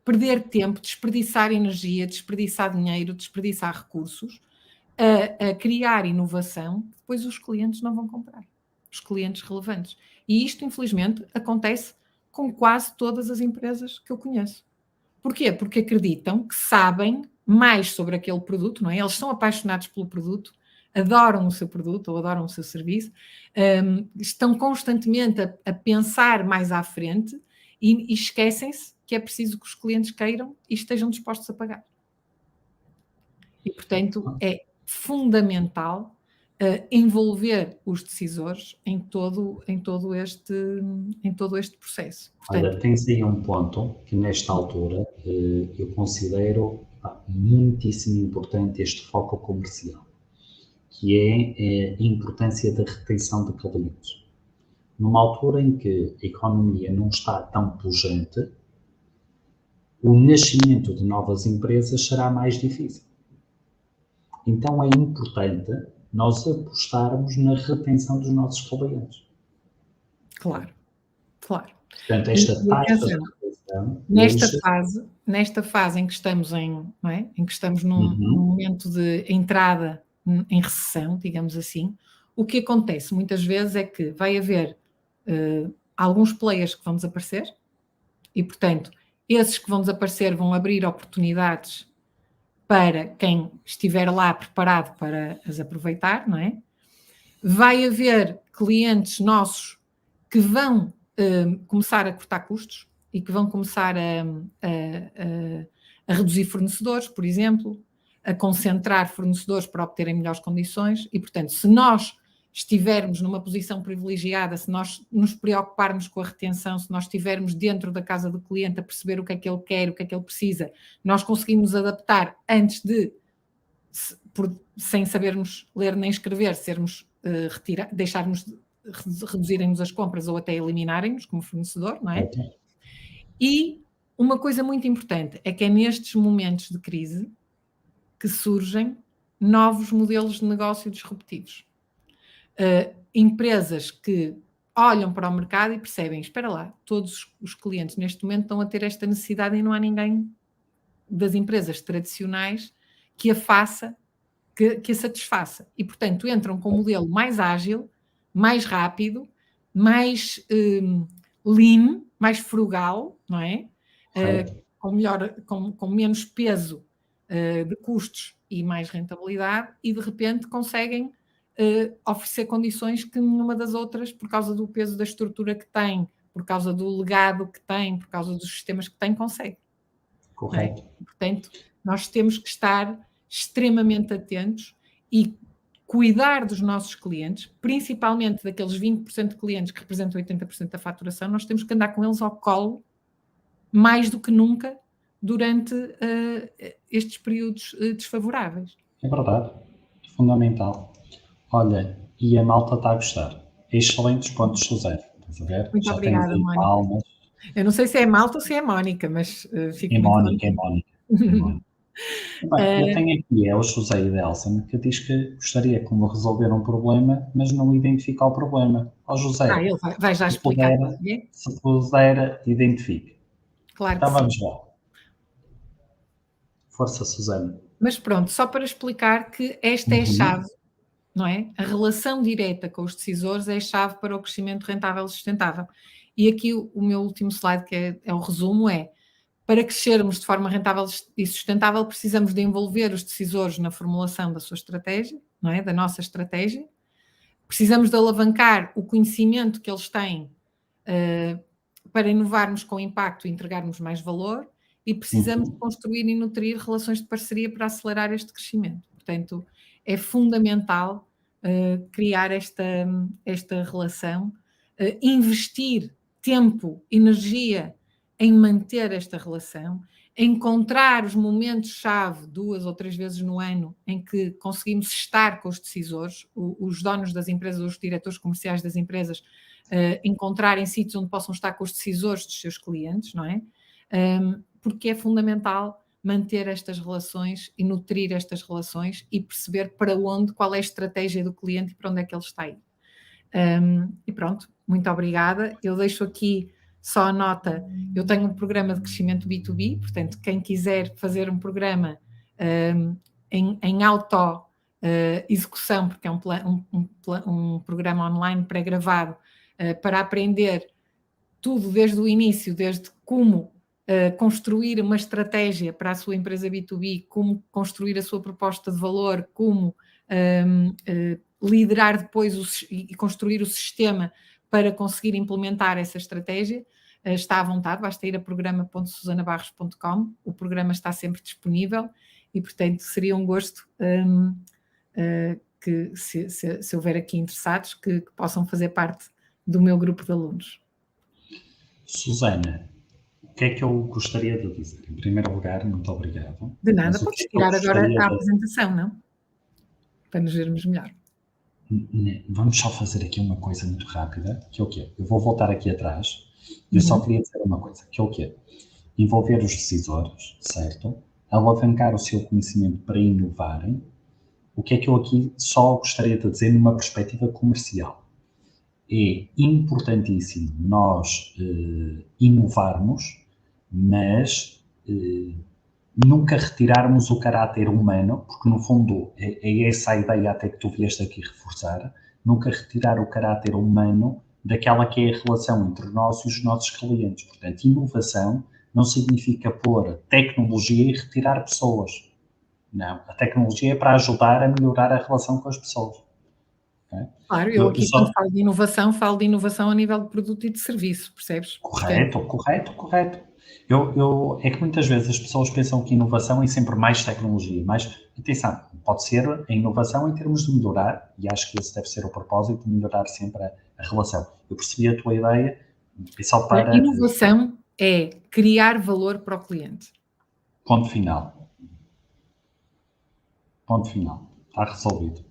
[SPEAKER 2] perder tempo, desperdiçar energia, desperdiçar dinheiro, desperdiçar recursos a criar inovação que depois os clientes não vão comprar. Os clientes relevantes. E isto, infelizmente, acontece com quase todas as empresas que eu conheço. Porquê? Porque acreditam que sabem mais sobre aquele produto, não é? Eles são apaixonados pelo produto, adoram o seu produto ou adoram o seu serviço, estão constantemente a pensar mais à frente e esquecem-se que é preciso que os clientes queiram e estejam dispostos a pagar. E, portanto, é fundamental envolver os decisores em todo este processo. Portanto,
[SPEAKER 1] Olha, tens aí um ponto que nesta altura eu considero muitíssimo importante este foco comercial, que é a importância da retenção de clientes. Numa altura em que a economia não está tão pujante, o nascimento de novas empresas será mais difícil. Então é importante nós apostarmos na retenção dos nossos clientes.
[SPEAKER 2] Claro.
[SPEAKER 1] Portanto, esta taxa de retenção...
[SPEAKER 2] Nesta fase em que estamos não é? Em que estamos num momento de entrada em recessão, digamos assim, o que acontece muitas vezes é que vai haver alguns players que vão desaparecer e, portanto, esses que vão desaparecer vão abrir oportunidades para quem estiver lá preparado para as aproveitar, não é? Vai haver clientes nossos que vão começar a cortar custos e que vão começar a reduzir fornecedores, por exemplo, a concentrar fornecedores para obterem melhores condições e, portanto, se nós estivermos numa posição privilegiada, se nós nos preocuparmos com a retenção, se nós estivermos dentro da casa do cliente a perceber o que é que ele quer, o que é que ele precisa, nós conseguimos adaptar antes de, sem sabermos ler nem escrever, deixarmos reduzirem-nos as compras ou até eliminarem-nos como fornecedor, não é? E uma coisa muito importante é que é nestes momentos de crise que surgem novos modelos de negócio disruptivos. Empresas que olham para o mercado e percebem, espera lá, todos os clientes neste momento estão a ter esta necessidade e não há ninguém das empresas tradicionais que a faça, que a satisfaça. E, portanto, entram com um modelo mais ágil, mais rápido, mais lean, mais frugal, não é? Com menos peso de custos e mais rentabilidade e, de repente, conseguem oferecer condições que nenhuma das outras, por causa do peso da estrutura que tem, por causa do legado que tem, por causa dos sistemas que tem, consegue.
[SPEAKER 1] Correto.
[SPEAKER 2] É? Portanto, nós temos que estar extremamente atentos e cuidar dos nossos clientes, principalmente daqueles 20% de clientes que representam 80% da faturação, nós temos que andar com eles ao colo mais do que nunca durante estes períodos desfavoráveis.
[SPEAKER 1] É verdade. Fundamental. Olha, e a malta está a gostar. Excelentes pontos, Suzana. Estás a ver?
[SPEAKER 2] Muito obrigada, Mónica.
[SPEAKER 1] Palmas.
[SPEAKER 2] Eu não sei se é Malta ou se é Mónica, mas fico
[SPEAKER 1] é
[SPEAKER 2] muito
[SPEAKER 1] Mónica. Bem, eu tenho aqui o José Idelson que diz que gostaria como resolver um problema, mas não identifica o problema. José,
[SPEAKER 2] ele vai já explicar.
[SPEAKER 1] Se puder, identifique.
[SPEAKER 2] Claro
[SPEAKER 1] então
[SPEAKER 2] que
[SPEAKER 1] vamos
[SPEAKER 2] sim.
[SPEAKER 1] lá. Força, Suzana.
[SPEAKER 2] Mas pronto, só para explicar que esta é a chave, não é? A relação direta com os decisores é a chave para o crescimento rentável e sustentável. E aqui o meu último slide, que é o resumo, para crescermos de forma rentável e sustentável, precisamos de envolver os decisores na formulação da sua estratégia, não é? Da nossa estratégia. Precisamos de alavancar o conhecimento que eles têm para inovarmos com impacto e entregarmos mais valor, e precisamos de construir e nutrir relações de parceria para acelerar este crescimento. Portanto, é fundamental criar esta relação, investir tempo, energia em manter esta relação, encontrar os momentos-chave 2 ou 3 vezes no ano em que conseguimos estar com os decisores, os donos das empresas, os diretores comerciais das empresas, encontrarem sítios onde possam estar com os decisores dos seus clientes, não é? Porque é fundamental manter estas relações e nutrir estas relações e perceber para onde, qual é a estratégia do cliente e para onde é que ele está a ir. E pronto, muito obrigada. Eu deixo aqui só a nota, eu tenho um programa de crescimento B2B, portanto, quem quiser fazer um programa em auto-execução, porque é um programa online pré-gravado, para aprender tudo desde o início, desde como construir uma estratégia para a sua empresa B2B, como construir a sua proposta de valor, como liderar depois e construir o sistema para conseguir implementar essa estratégia, está à vontade, basta ir a programa.susanabarros.com, o programa está sempre disponível e, portanto, seria um gosto que, se houver aqui interessados, que possam fazer parte do meu grupo de alunos.
[SPEAKER 1] Susana, o que é que eu gostaria de dizer? Em primeiro lugar, muito obrigado.
[SPEAKER 2] De nada, podes tirar agora a apresentação, não? Para nos vermos melhor.
[SPEAKER 1] Vamos só fazer aqui uma coisa muito rápida, que é o quê? Eu vou voltar aqui atrás e eu só queria dizer uma coisa, que é o quê? Envolver os decisores, certo? Alavancar o seu conhecimento para inovarem. O que é que eu aqui só gostaria de dizer numa perspectiva comercial? É importantíssimo nós inovarmos, mas nunca retirarmos o caráter humano, porque no fundo é essa a ideia até que tu vieste aqui reforçar, nunca retirar o caráter humano daquela que é a relação entre nós e os nossos clientes. Portanto, inovação não significa pôr tecnologia e retirar pessoas. Não, a tecnologia é para ajudar a melhorar a relação com as pessoas. Okay?
[SPEAKER 2] Claro, eu aqui quando falo de inovação a nível de produto e de serviço, percebes?
[SPEAKER 1] Correto. É que muitas vezes as pessoas pensam que inovação é sempre mais tecnologia, mas atenção, pode ser a inovação em termos de melhorar, e acho que esse deve ser o propósito, de melhorar sempre a relação. Eu percebi a tua ideia, é só para...
[SPEAKER 2] A inovação é criar valor para o cliente.
[SPEAKER 1] Ponto final. Ponto final. Está resolvido.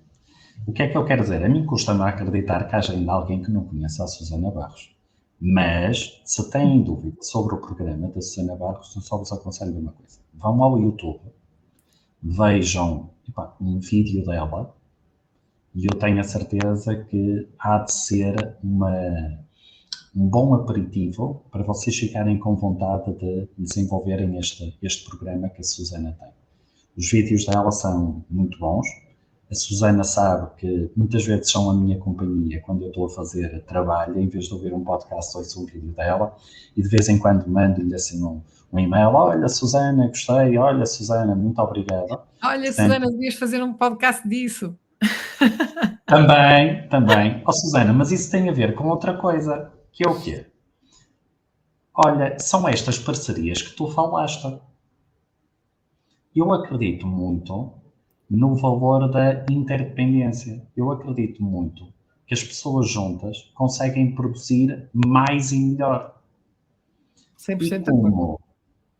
[SPEAKER 1] O que é que eu quero dizer? A mim custa-me acreditar que haja ainda alguém que não conheça a Susana Barros. Mas, se têm dúvida sobre o programa da Susana Barros, eu só vos aconselho uma coisa. Vão ao YouTube, vejam um vídeo dela, e eu tenho a certeza que há de ser um bom aperitivo para vocês ficarem com vontade de desenvolverem este programa que a Susana tem. Os vídeos dela são muito bons. A Susana sabe que muitas vezes são a minha companhia quando eu estou a fazer trabalho, em vez de ouvir um podcast, ouço um vídeo dela, e de vez em quando mando-lhe assim um e-mail: olha, Susana, gostei, olha, Susana, muito obrigada.
[SPEAKER 2] Olha, Susana, devias fazer um podcast disso.
[SPEAKER 1] Também. Oh, Susana, mas isso tem a ver com outra coisa, que é o quê? Olha, são estas parcerias que tu falaste. Eu acredito muito no valor da interdependência. Eu acredito muito que as pessoas juntas conseguem produzir mais e melhor.
[SPEAKER 2] 100%
[SPEAKER 1] e como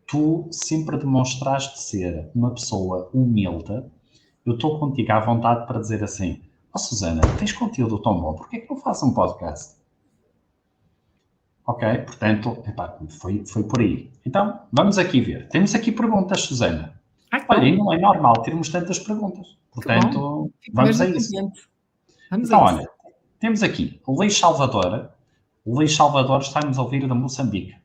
[SPEAKER 1] tu sempre demonstraste ser uma pessoa humilde, eu estou contigo à vontade para dizer assim: ó Susana, tens conteúdo tão bom, porquê que não fazes um podcast? Ok? Portanto, foi por aí. Então, vamos aqui ver. Temos aqui perguntas, Susana. Olha, e não é normal termos tantas perguntas. Portanto, vamos a isso. Olha, temos aqui o Luís Salvador. O Luís Salvador está-nos a ouvir da Moçambique.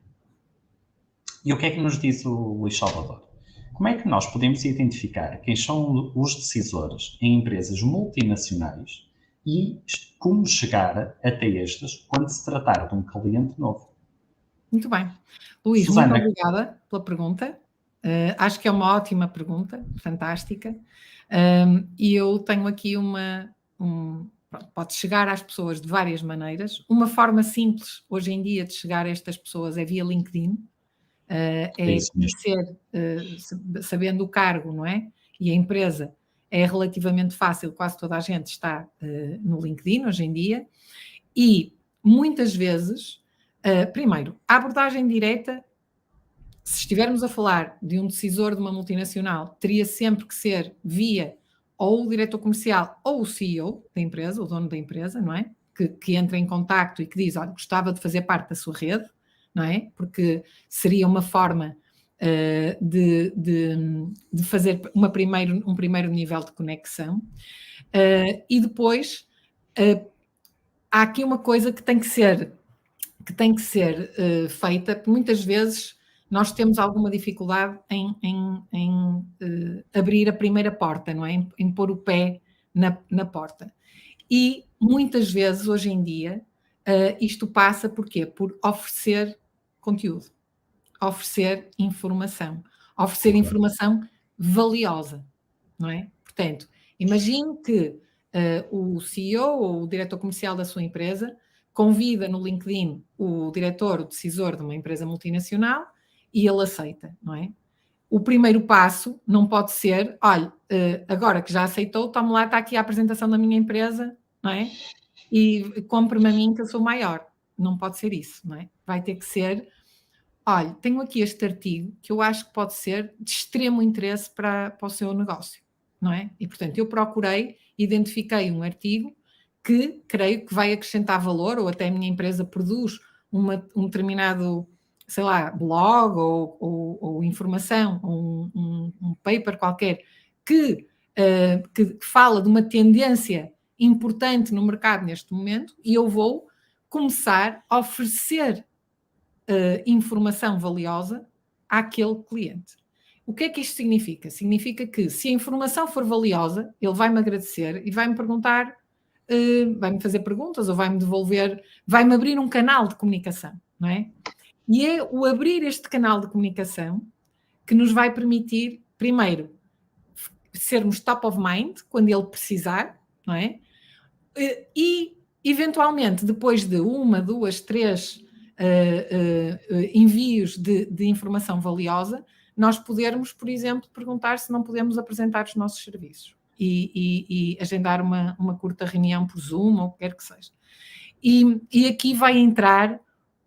[SPEAKER 1] E o que é que nos diz o Luís Salvador? Como é que nós podemos identificar quem são os decisores em empresas multinacionais e como chegar até estas quando se tratar de um cliente novo?
[SPEAKER 2] Muito bem. Luís, Susana, muito obrigada pela pergunta. Acho que é uma ótima pergunta, fantástica. E eu tenho aqui pode chegar às pessoas de várias maneiras. Uma forma simples, hoje em dia, de chegar a estas pessoas é via LinkedIn. É conhecer, sabendo o cargo, não é? E a empresa, é relativamente fácil, quase toda a gente está no LinkedIn hoje em dia. E, muitas vezes, primeiro, a abordagem direta, se estivermos a falar de um decisor de uma multinacional, teria sempre que ser via ou o diretor comercial ou o CEO da empresa, o dono da empresa, não é? Que entra em contacto e que diz, olha, gostava de fazer parte da sua rede, não é? Porque seria uma forma de fazer um primeiro nível de conexão. E depois há aqui uma coisa que tem que ser feita, porque muitas vezes nós temos alguma dificuldade em abrir a primeira porta, não é? Em pôr o pé na porta. E muitas vezes, hoje em dia, isto passa por quê? Por oferecer conteúdo, oferecer informação valiosa, não é? Portanto, imagine que o CEO ou o diretor comercial da sua empresa convida no LinkedIn o diretor, o decisor de uma empresa multinacional e ele aceita, não é? O primeiro passo não pode ser, olha, agora que já aceitou, tome lá, está aqui a apresentação da minha empresa, não é? E compre-me a mim que eu sou maior. Não pode ser isso, não é? Vai ter que ser, olha, tenho aqui este artigo que eu acho que pode ser de extremo interesse para o seu negócio, não é? E, portanto, eu identifiquei um artigo que creio que vai acrescentar valor, ou até a minha empresa produz um determinado, sei lá, blog ou informação, ou um paper qualquer, que fala de uma tendência importante no mercado neste momento, e eu vou começar a oferecer informação valiosa àquele cliente. O que é que isto significa? Significa que, se a informação for valiosa, ele vai-me agradecer e vai-me perguntar, vai-me fazer perguntas ou vai-me devolver, vai-me abrir um canal de comunicação, não é? E é o abrir este canal de comunicação que nos vai permitir, primeiro, sermos top of mind quando ele precisar, não é? E, eventualmente, depois de 1, 2, 3 envios de informação valiosa, nós podermos, por exemplo, perguntar se não podemos apresentar os nossos serviços e agendar uma curta reunião por Zoom ou o que quer que seja. E aqui vai entrar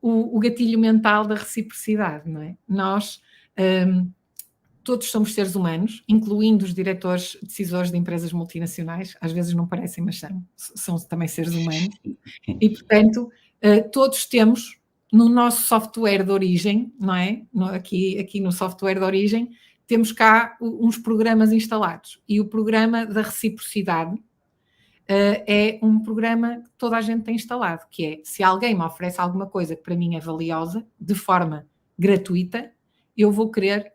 [SPEAKER 2] o gatilho mental da reciprocidade, não é? Nós todos somos seres humanos, incluindo os diretores decisores de empresas multinacionais, às vezes não parecem, mas são também seres humanos, e, portanto, todos temos no nosso software de origem, não é? Aqui no software de origem, temos cá uns programas instalados, e o programa da reciprocidade é um programa que toda a gente tem instalado, que é, se alguém me oferece alguma coisa que para mim é valiosa, de forma gratuita, eu vou querer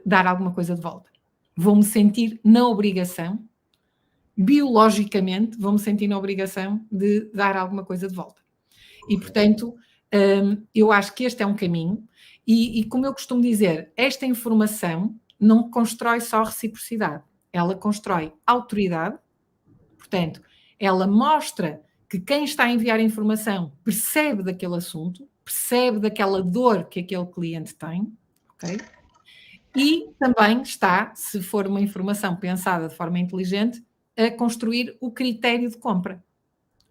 [SPEAKER 2] dar alguma coisa de volta. Vou-me sentir na obrigação, biologicamente, vou-me sentir na obrigação de dar alguma coisa de volta. E, portanto, eu acho que este é um caminho, e como eu costumo dizer, esta informação não constrói só reciprocidade, ela constrói autoridade, portanto, ela mostra que quem está a enviar a informação percebe daquele assunto, percebe daquela dor que aquele cliente tem, ok? E também está, se for uma informação pensada de forma inteligente, a construir o critério de compra.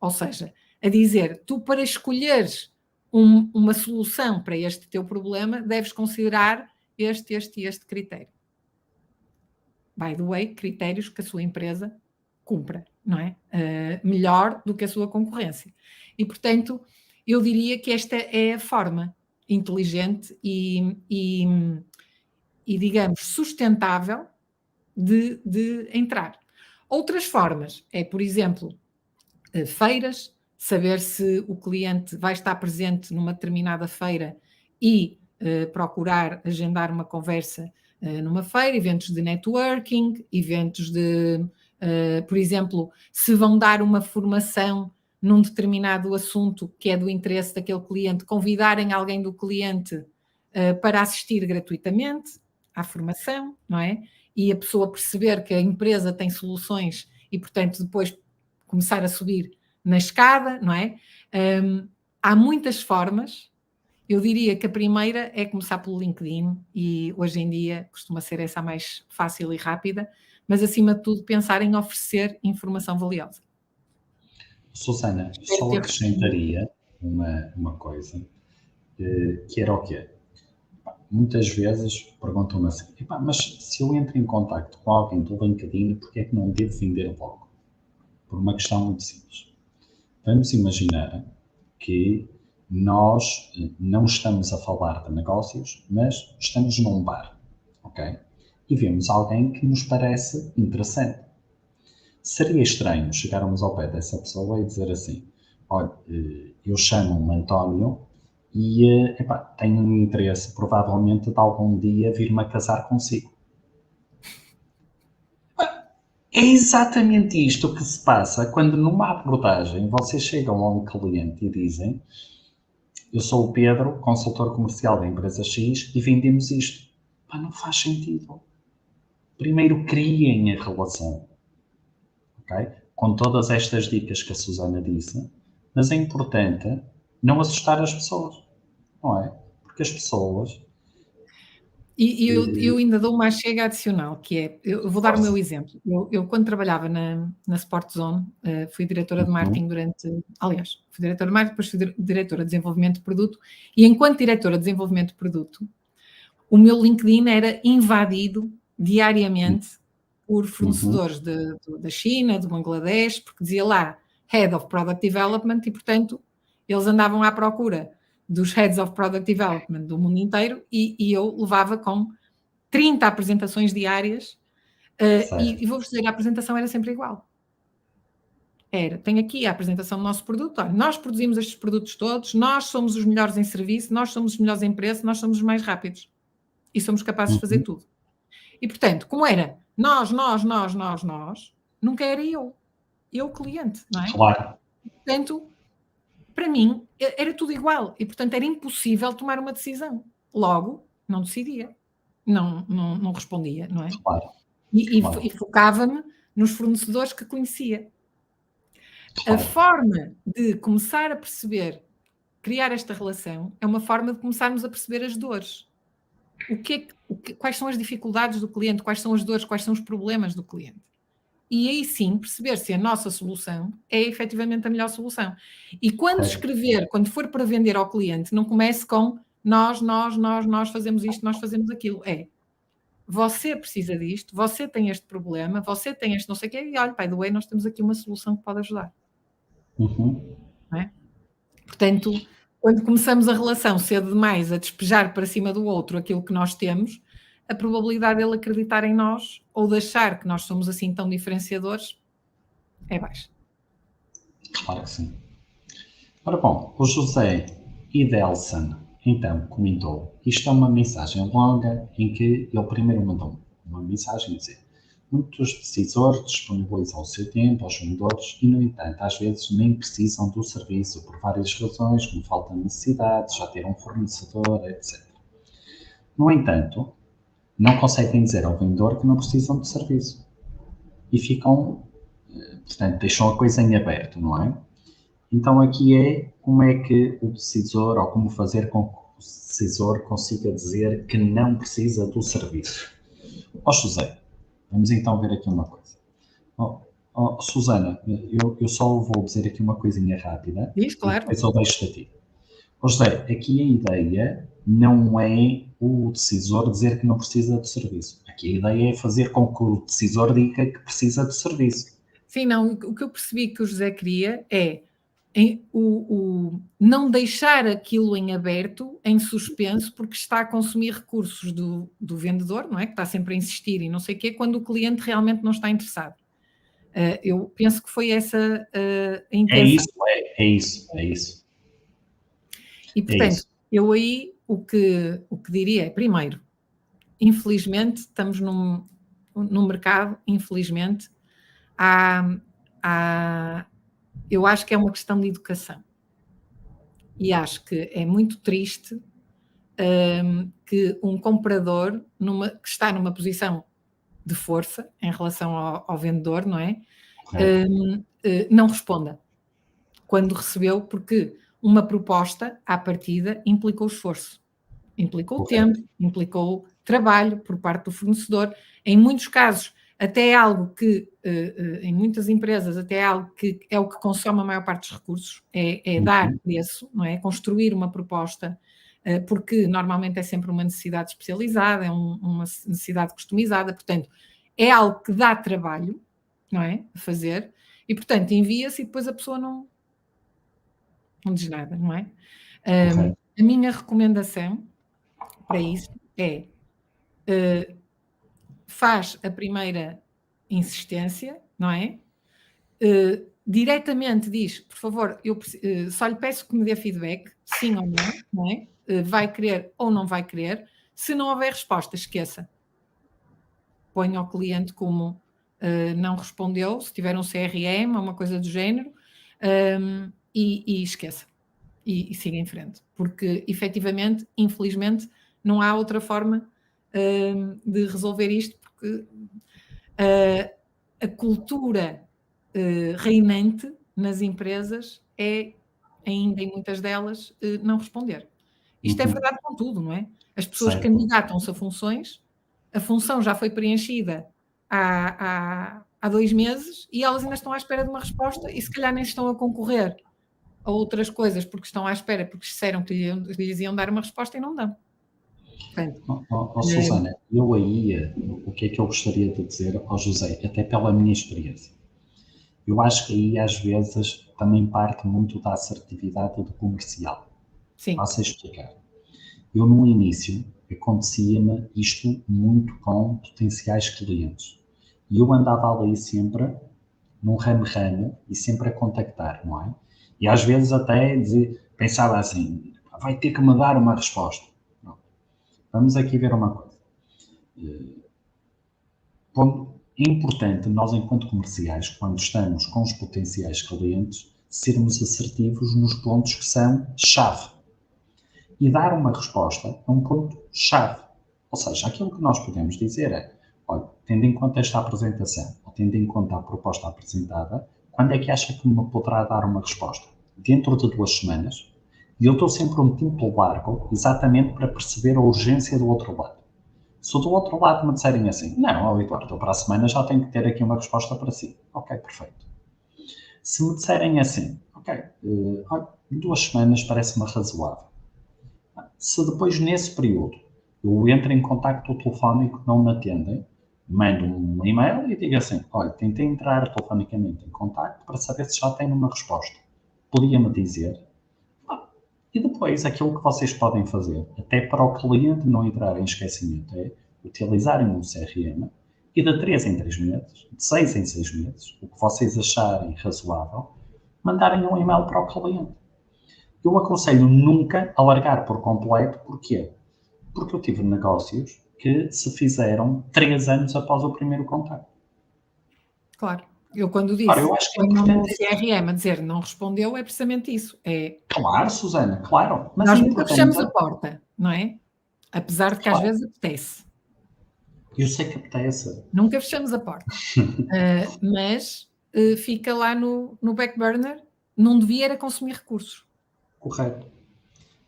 [SPEAKER 2] Ou seja, a dizer, tu para escolheres uma solução para este teu problema, deves considerar este e este critério. By the way, critérios que a sua empresa cumpra, não é? Melhor do que a sua concorrência. E, portanto, eu diria que esta é a forma inteligente e digamos, sustentável de entrar. Outras formas é, por exemplo, feiras, saber se o cliente vai estar presente numa determinada feira e procurar agendar uma conversa numa feira, eventos de networking, eventos de, por exemplo, se vão dar uma formação num determinado assunto que é do interesse daquele cliente, convidarem alguém do cliente para assistir gratuitamente à formação, não é? E a pessoa perceber que a empresa tem soluções e, portanto, depois começar a subir na escada, não é? Há muitas formas. Eu diria que a primeira é começar pelo LinkedIn e hoje em dia costuma ser essa a mais fácil e rápida, mas acima de tudo pensar em oferecer informação valiosa.
[SPEAKER 1] Susana,
[SPEAKER 2] Espero
[SPEAKER 1] só
[SPEAKER 2] ter
[SPEAKER 1] acrescentaria uma coisa, que era o quê? Muitas vezes perguntam-me assim, mas se eu entro em contacto com alguém do LinkedIn, porquê é que não devo vender logo? Por uma questão muito simples. Vamos imaginar que nós não estamos a falar de negócios, mas estamos num bar, ok? E vemos alguém que nos parece interessante. Seria estranho chegarmos ao pé dessa pessoa e dizer assim, olha, eu chamo-me António e tenho um interesse provavelmente de algum dia vir-me a casar consigo. É exatamente isto que se passa quando numa abordagem vocês chegam a um cliente e dizem, eu sou o Pedro, consultor comercial da empresa X e vendemos isto. Não faz sentido. Primeiro criem a relação, ok? Com todas estas dicas que a Susana disse, mas é importante não assustar as pessoas, não é? Porque as pessoas...
[SPEAKER 2] E eu ainda dou uma chega adicional, que é, eu vou dar o meu exemplo. Eu quando trabalhava na Sport Zone, fui diretora de marketing fui diretora de marketing, depois fui diretora de desenvolvimento de produto, e enquanto diretora de desenvolvimento de produto, o meu LinkedIn era invadido diariamente por fornecedores da China, do Bangladesh, porque dizia lá Head of Product Development e, portanto, eles andavam à procura dos Heads of Product Development do mundo inteiro e eu levava com 30 apresentações diárias e vou-vos dizer, a apresentação era sempre igual. Tenho aqui a apresentação do nosso produto, olha, nós produzimos estes produtos todos, nós somos os melhores em serviço, nós somos os melhores em preço, nós somos os mais rápidos e somos capazes de fazer tudo. E, portanto, como era nós, nunca era eu o cliente, não é?
[SPEAKER 1] Claro.
[SPEAKER 2] Portanto, para mim, era tudo igual e, portanto, era impossível tomar uma decisão. Logo, não decidia, não respondia, não é?
[SPEAKER 1] Claro.
[SPEAKER 2] E focava-me nos fornecedores que conhecia.
[SPEAKER 1] Claro.
[SPEAKER 2] A forma de começar a perceber, criar esta relação, é uma forma de começarmos a perceber as dores. Quais são as dificuldades do cliente, quais são as dores, quais são os problemas do cliente. E aí sim perceber se a nossa solução é efetivamente a melhor solução. E quando escrever, quando for para vender ao cliente, não comece com nós fazemos isto, nós fazemos aquilo. Você precisa disto, você tem este problema, você tem este não sei o quê, e olha, by the way, nós temos aqui uma solução que pode ajudar. Não é? Portanto, quando começamos a relação cedo demais a despejar para cima do outro aquilo que nós temos, a probabilidade dele acreditar em nós ou de achar que nós somos assim tão diferenciadores é baixa.
[SPEAKER 1] Claro que sim. Ora bom, o José Idelson então comentou, isto é uma mensagem longa em que ele primeiro mandou uma mensagem a dizer, muitos decisores disponibilizam o seu tempo aos vendedores e, no entanto, às vezes nem precisam do serviço por várias razões, como falta de necessidade, já ter um fornecedor, etc. No entanto, não conseguem dizer ao vendedor que não precisam de serviço. E ficam, portanto, deixam a coisa em aberto, não é? Então aqui é como é que o decisor, ou como fazer com que o decisor consiga dizer que não precisa do serviço. José, vamos então ver aqui uma coisa. Susana, eu só vou dizer aqui uma coisinha rápida.
[SPEAKER 2] Diz, claro.
[SPEAKER 1] E depois eu deixo a ti. José, aqui a ideia não é o decisor dizer que não precisa do serviço. Aqui a ideia é fazer com que o decisor diga que precisa do serviço.
[SPEAKER 2] Sim, não, o que eu percebi que o José queria é não deixar aquilo em aberto, em suspenso, porque está a consumir recursos do vendedor, não é? Que está sempre a insistir e não sei o quê, quando o cliente realmente não está interessado. Eu penso que foi essa a intenção.
[SPEAKER 1] É isso.
[SPEAKER 2] E, portanto, eu aí o que diria é, primeiro, infelizmente, estamos num mercado, infelizmente, eu acho que é uma questão de educação. E acho que é muito triste que um comprador que está numa posição de força em relação ao vendedor, não é? não responda quando recebeu, porque uma proposta, à partida, implicou esforço, implicou tempo, implicou trabalho por parte do fornecedor. Em muitos casos, até é algo que, em muitas empresas, até é algo que é o que consome a maior parte dos recursos, é dar preço, não é? Construir uma proposta, porque normalmente é sempre uma necessidade especializada, é uma necessidade customizada, portanto, é algo que dá trabalho, não é? A fazer, e portanto envia-se e depois a pessoa não diz nada, não é? A minha recomendação para isso é faz a primeira insistência, não é? Diretamente diz, por favor, eu só lhe peço que me dê feedback, sim ou não é? Vai querer ou não vai querer. Se não houver resposta, esqueça. Ponha ao cliente como não respondeu, se tiver um CRM ou uma coisa do género, e esqueça. E siga em frente. Porque, efetivamente, infelizmente, não há outra forma de resolver isto, porque a cultura reinante nas empresas é, ainda em muitas delas, não responder. Isto é verdade com tudo, não é? As pessoas candidatam-se a funções, a função já foi preenchida há 2 meses e elas ainda estão à espera de uma resposta e se calhar nem estão a concorrer a outras coisas porque estão à espera, porque disseram que lhes iam dar uma resposta e não dão.
[SPEAKER 1] Susana, eu aí, o que é que eu gostaria de dizer ao José, até pela minha experiência? Eu acho que aí, às vezes, também parte muito da assertividade do comercial.
[SPEAKER 2] Sim.
[SPEAKER 1] Passo a explicar. Eu, no início, acontecia-me isto muito com potenciais clientes. E eu andava ali sempre, num ramo-ramo, e sempre a contactar, não é? E às vezes até pensava assim, vai ter que me dar uma resposta. Não. Vamos aqui ver uma coisa. É importante nós, enquanto comerciais, quando estamos com os potenciais clientes, sermos assertivos nos pontos que são chave. E dar uma resposta é um ponto-chave. Ou seja, aquilo que nós podemos dizer é, olha, tendo em conta esta apresentação, ou tendo em conta a proposta apresentada, quando é que acha que me poderá dar uma resposta? Dentro de 2 semanas. E eu estou sempre um tempo largo, exatamente para perceber a urgência do outro lado. Se do outro lado me disserem assim, não, Eduardo, para a semana já tenho que ter aqui uma resposta para si. Ok, perfeito. Se me disserem assim, ok, 2 semanas parece-me razoável. Se depois, nesse período, eu entro em contacto telefónico, não me atendem, mando um e-mail e digo assim, olha, tentei entrar telefonicamente em contacto para saber se já tem uma resposta. Podia-me dizer. E depois, aquilo que vocês podem fazer, até para o cliente não entrar em esquecimento, é utilizarem um CRM e de 3 em 3 meses, de 6 em 6 meses, o que vocês acharem razoável, mandarem um e-mail para o cliente. Eu aconselho nunca a largar por completo. Porquê? Porque eu tive negócios que se fizeram 3 anos após o primeiro contacto.
[SPEAKER 2] Claro. Eu quando disse,
[SPEAKER 1] Ora, eu acho que é importante
[SPEAKER 2] no CRM a dizer não respondeu, é precisamente isso.
[SPEAKER 1] Claro, Susana, claro. Mas
[SPEAKER 2] nós
[SPEAKER 1] é
[SPEAKER 2] nunca fechamos a
[SPEAKER 1] importante.
[SPEAKER 2] porta, não é? Apesar de que às vezes apetece.
[SPEAKER 1] Eu sei que apetece.
[SPEAKER 2] Nunca fechamos a porta. Mas fica lá no back burner, não devia era consumir recursos.
[SPEAKER 1] Correto.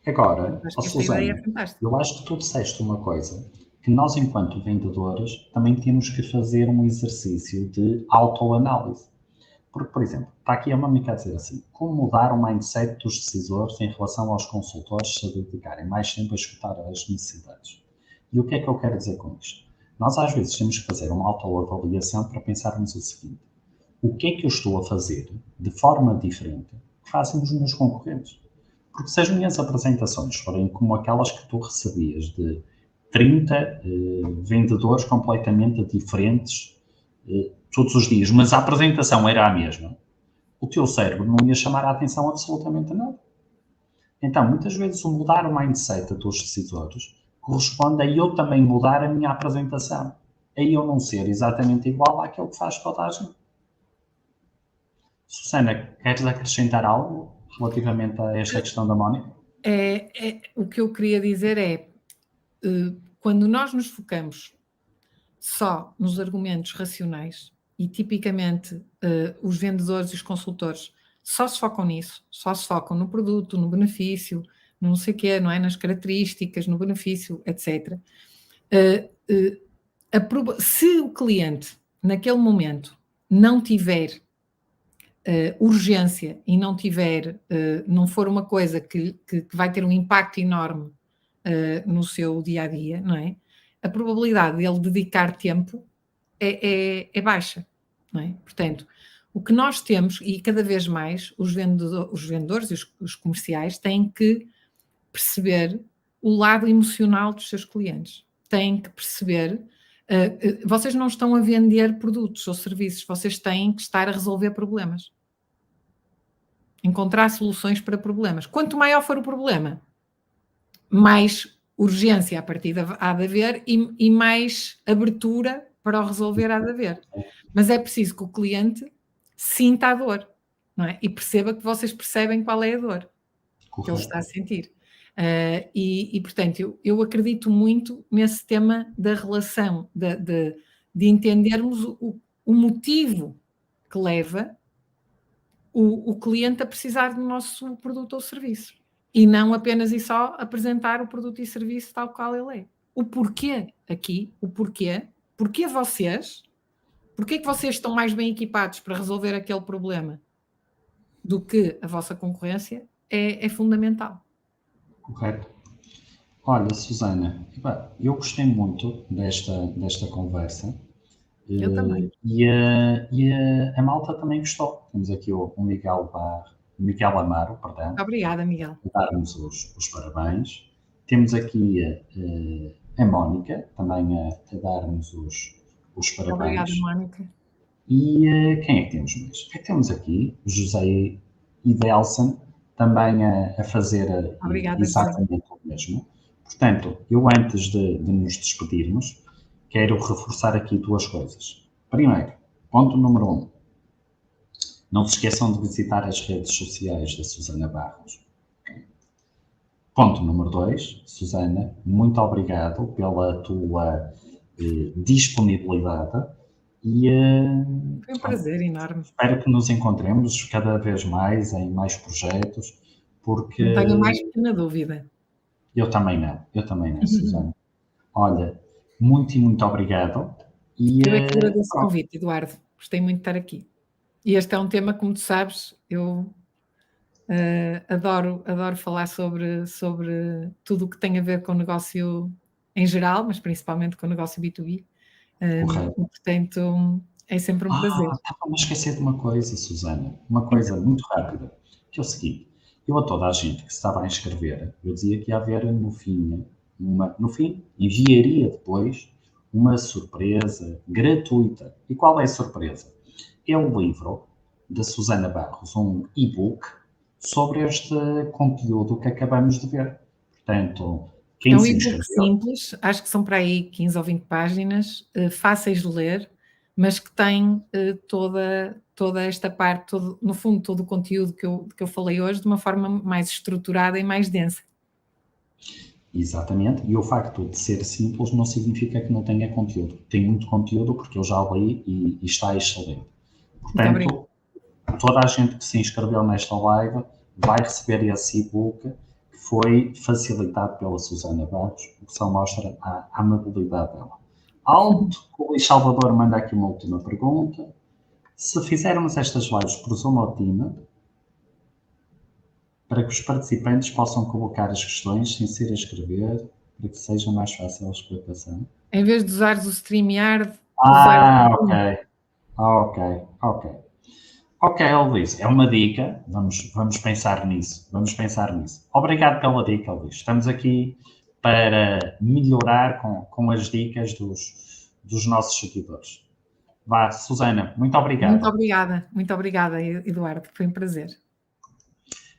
[SPEAKER 1] Agora,
[SPEAKER 2] Acho que esta ideia é fantástica.
[SPEAKER 1] eu acho que tu disseste uma coisa, que nós, enquanto vendedores, também temos que fazer um exercício de autoanálise. Porque, por exemplo, está aqui a Mónica a dizer assim, como mudar o mindset dos decisores em relação aos consultores se dedicarem mais tempo a escutar as necessidades. E o que é que eu quero dizer com isto? Nós, às vezes, temos que fazer uma autoavaliação para pensarmos o seguinte, o que é que eu estou a fazer de forma diferente que fazem os meus concorrentes? Porque se as minhas apresentações forem como aquelas que tu recebias de 30 vendedores completamente diferentes todos os dias, mas a apresentação era a mesma, o teu cérebro não ia chamar a atenção absolutamente nada. Então, muitas vezes, o mudar o mindset dos decisores corresponde a eu também mudar a minha apresentação. A eu não ser exatamente igual àquilo que faz toda a gente. Susana, queres acrescentar algo relativamente a esta questão da Mónica?
[SPEAKER 2] O que eu queria dizer é, quando nós nos focamos só nos argumentos racionais, e tipicamente os vendedores e os consultores só se focam nisso, só se focam no produto, no benefício, no não sei o quê, não é? Nas características, no benefício, etc. Se o cliente, naquele momento, não tiver urgência e não tiver, não for uma coisa que vai ter um impacto enorme no seu dia a dia, não é? A probabilidade de ele dedicar tempo é baixa, não é? Portanto, o que nós temos, e cada vez mais os vendedores e os comerciais têm que perceber o lado emocional dos seus clientes. Têm que perceber. Vocês não estão a vender produtos ou serviços, vocês têm que estar a resolver problemas. Encontrar soluções para problemas. Quanto maior for o problema, mais urgência a partir há de haver e mais abertura para o resolver há de haver. Mas é preciso que o cliente sinta a dor, não é? E perceba que vocês percebem qual é a dor que ele está a sentir. Portanto, eu acredito muito nesse tema da relação, de entendermos o motivo que leva o cliente a precisar do nosso produto ou serviço. E não apenas e só apresentar o produto e serviço tal qual ele é. O porquê aqui, porquê vocês, porquê que vocês estão mais bem equipados para resolver aquele problema do que a vossa concorrência é fundamental.
[SPEAKER 1] Correto. Olha, Susana, eu gostei muito desta conversa.
[SPEAKER 2] Eu também.
[SPEAKER 1] E a malta também gostou. Temos aqui o Miguel Amaro, perdão.
[SPEAKER 2] Obrigada, Miguel.
[SPEAKER 1] A dar-nos os parabéns. Temos aqui a Mónica, também a dar-nos os parabéns.
[SPEAKER 2] Obrigada, Mónica.
[SPEAKER 1] E quem é que temos mais? Temos aqui o José Idelson, também a fazer exatamente o mesmo. Portanto, eu antes de nos despedirmos, quero reforçar aqui duas coisas. Primeiro, ponto número 1. Não se esqueçam de visitar as redes sociais da Susana Barros. Ponto número 2, Susana, muito obrigado pela tua disponibilidade e
[SPEAKER 2] foi um prazer enorme.
[SPEAKER 1] Espero que nos encontremos cada vez mais em mais projetos, porque...
[SPEAKER 2] Não tenho mais pequena dúvida.
[SPEAKER 1] Eu também não, Susana. Olha, muito obrigado.
[SPEAKER 2] Eu é que agradeço o convite, Eduardo. Gostei muito de estar aqui. E este é um tema, como tu sabes, eu adoro falar sobre tudo o que tem a ver com o negócio em geral, mas principalmente com o negócio B2B. Portanto, é sempre um prazer.
[SPEAKER 1] Estava-me a esquecer de uma coisa, Susana. Uma coisa muito rápida, que é o seguinte. Eu a toda a gente que se estava a inscrever, eu dizia que ia haver no fim, enviaria depois uma surpresa gratuita. E qual é a surpresa? É o livro da Susana Barros, um e-book sobre este conteúdo que acabamos de ver. Portanto, quem se inscreveu... É um
[SPEAKER 2] e-book simples, acho que são para aí 15 ou 20 páginas, fáceis de ler, mas que tem toda esta parte, no fundo, todo o conteúdo que eu falei hoje, de uma forma mais estruturada e mais densa.
[SPEAKER 1] Exatamente, e o facto de ser simples não significa que não tenha conteúdo. Tem muito conteúdo porque eu já li e está excelente. Portanto, toda a gente que se inscreveu nesta live vai receber esse e-book que foi facilitado pela Susana Barros, o que só mostra a amabilidade dela. Alto, o Luís Salvador manda aqui uma última pergunta. Se fizermos estas lives por Zoom ou Team, para que os participantes possam colocar as questões sem ser a escrever, para que seja mais fácil a explicação.
[SPEAKER 2] Em vez de usares o StreamYard...
[SPEAKER 1] Ok, Luís, é uma dica, vamos pensar nisso, Obrigado pela dica, Luís. Estamos aqui para melhorar com as dicas dos nossos seguidores. Vá, Susana, muito obrigado.
[SPEAKER 2] Muito obrigada, Eduardo, foi um prazer.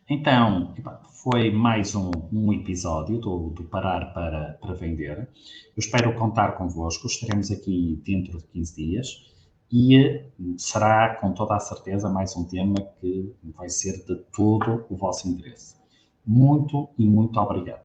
[SPEAKER 1] Então, foi mais um episódio do Parar para Vender. Eu espero contar convosco, estaremos aqui dentro de 15 dias e será com toda a certeza mais um tema que vai ser de todo o vosso interesse. Muito obrigado.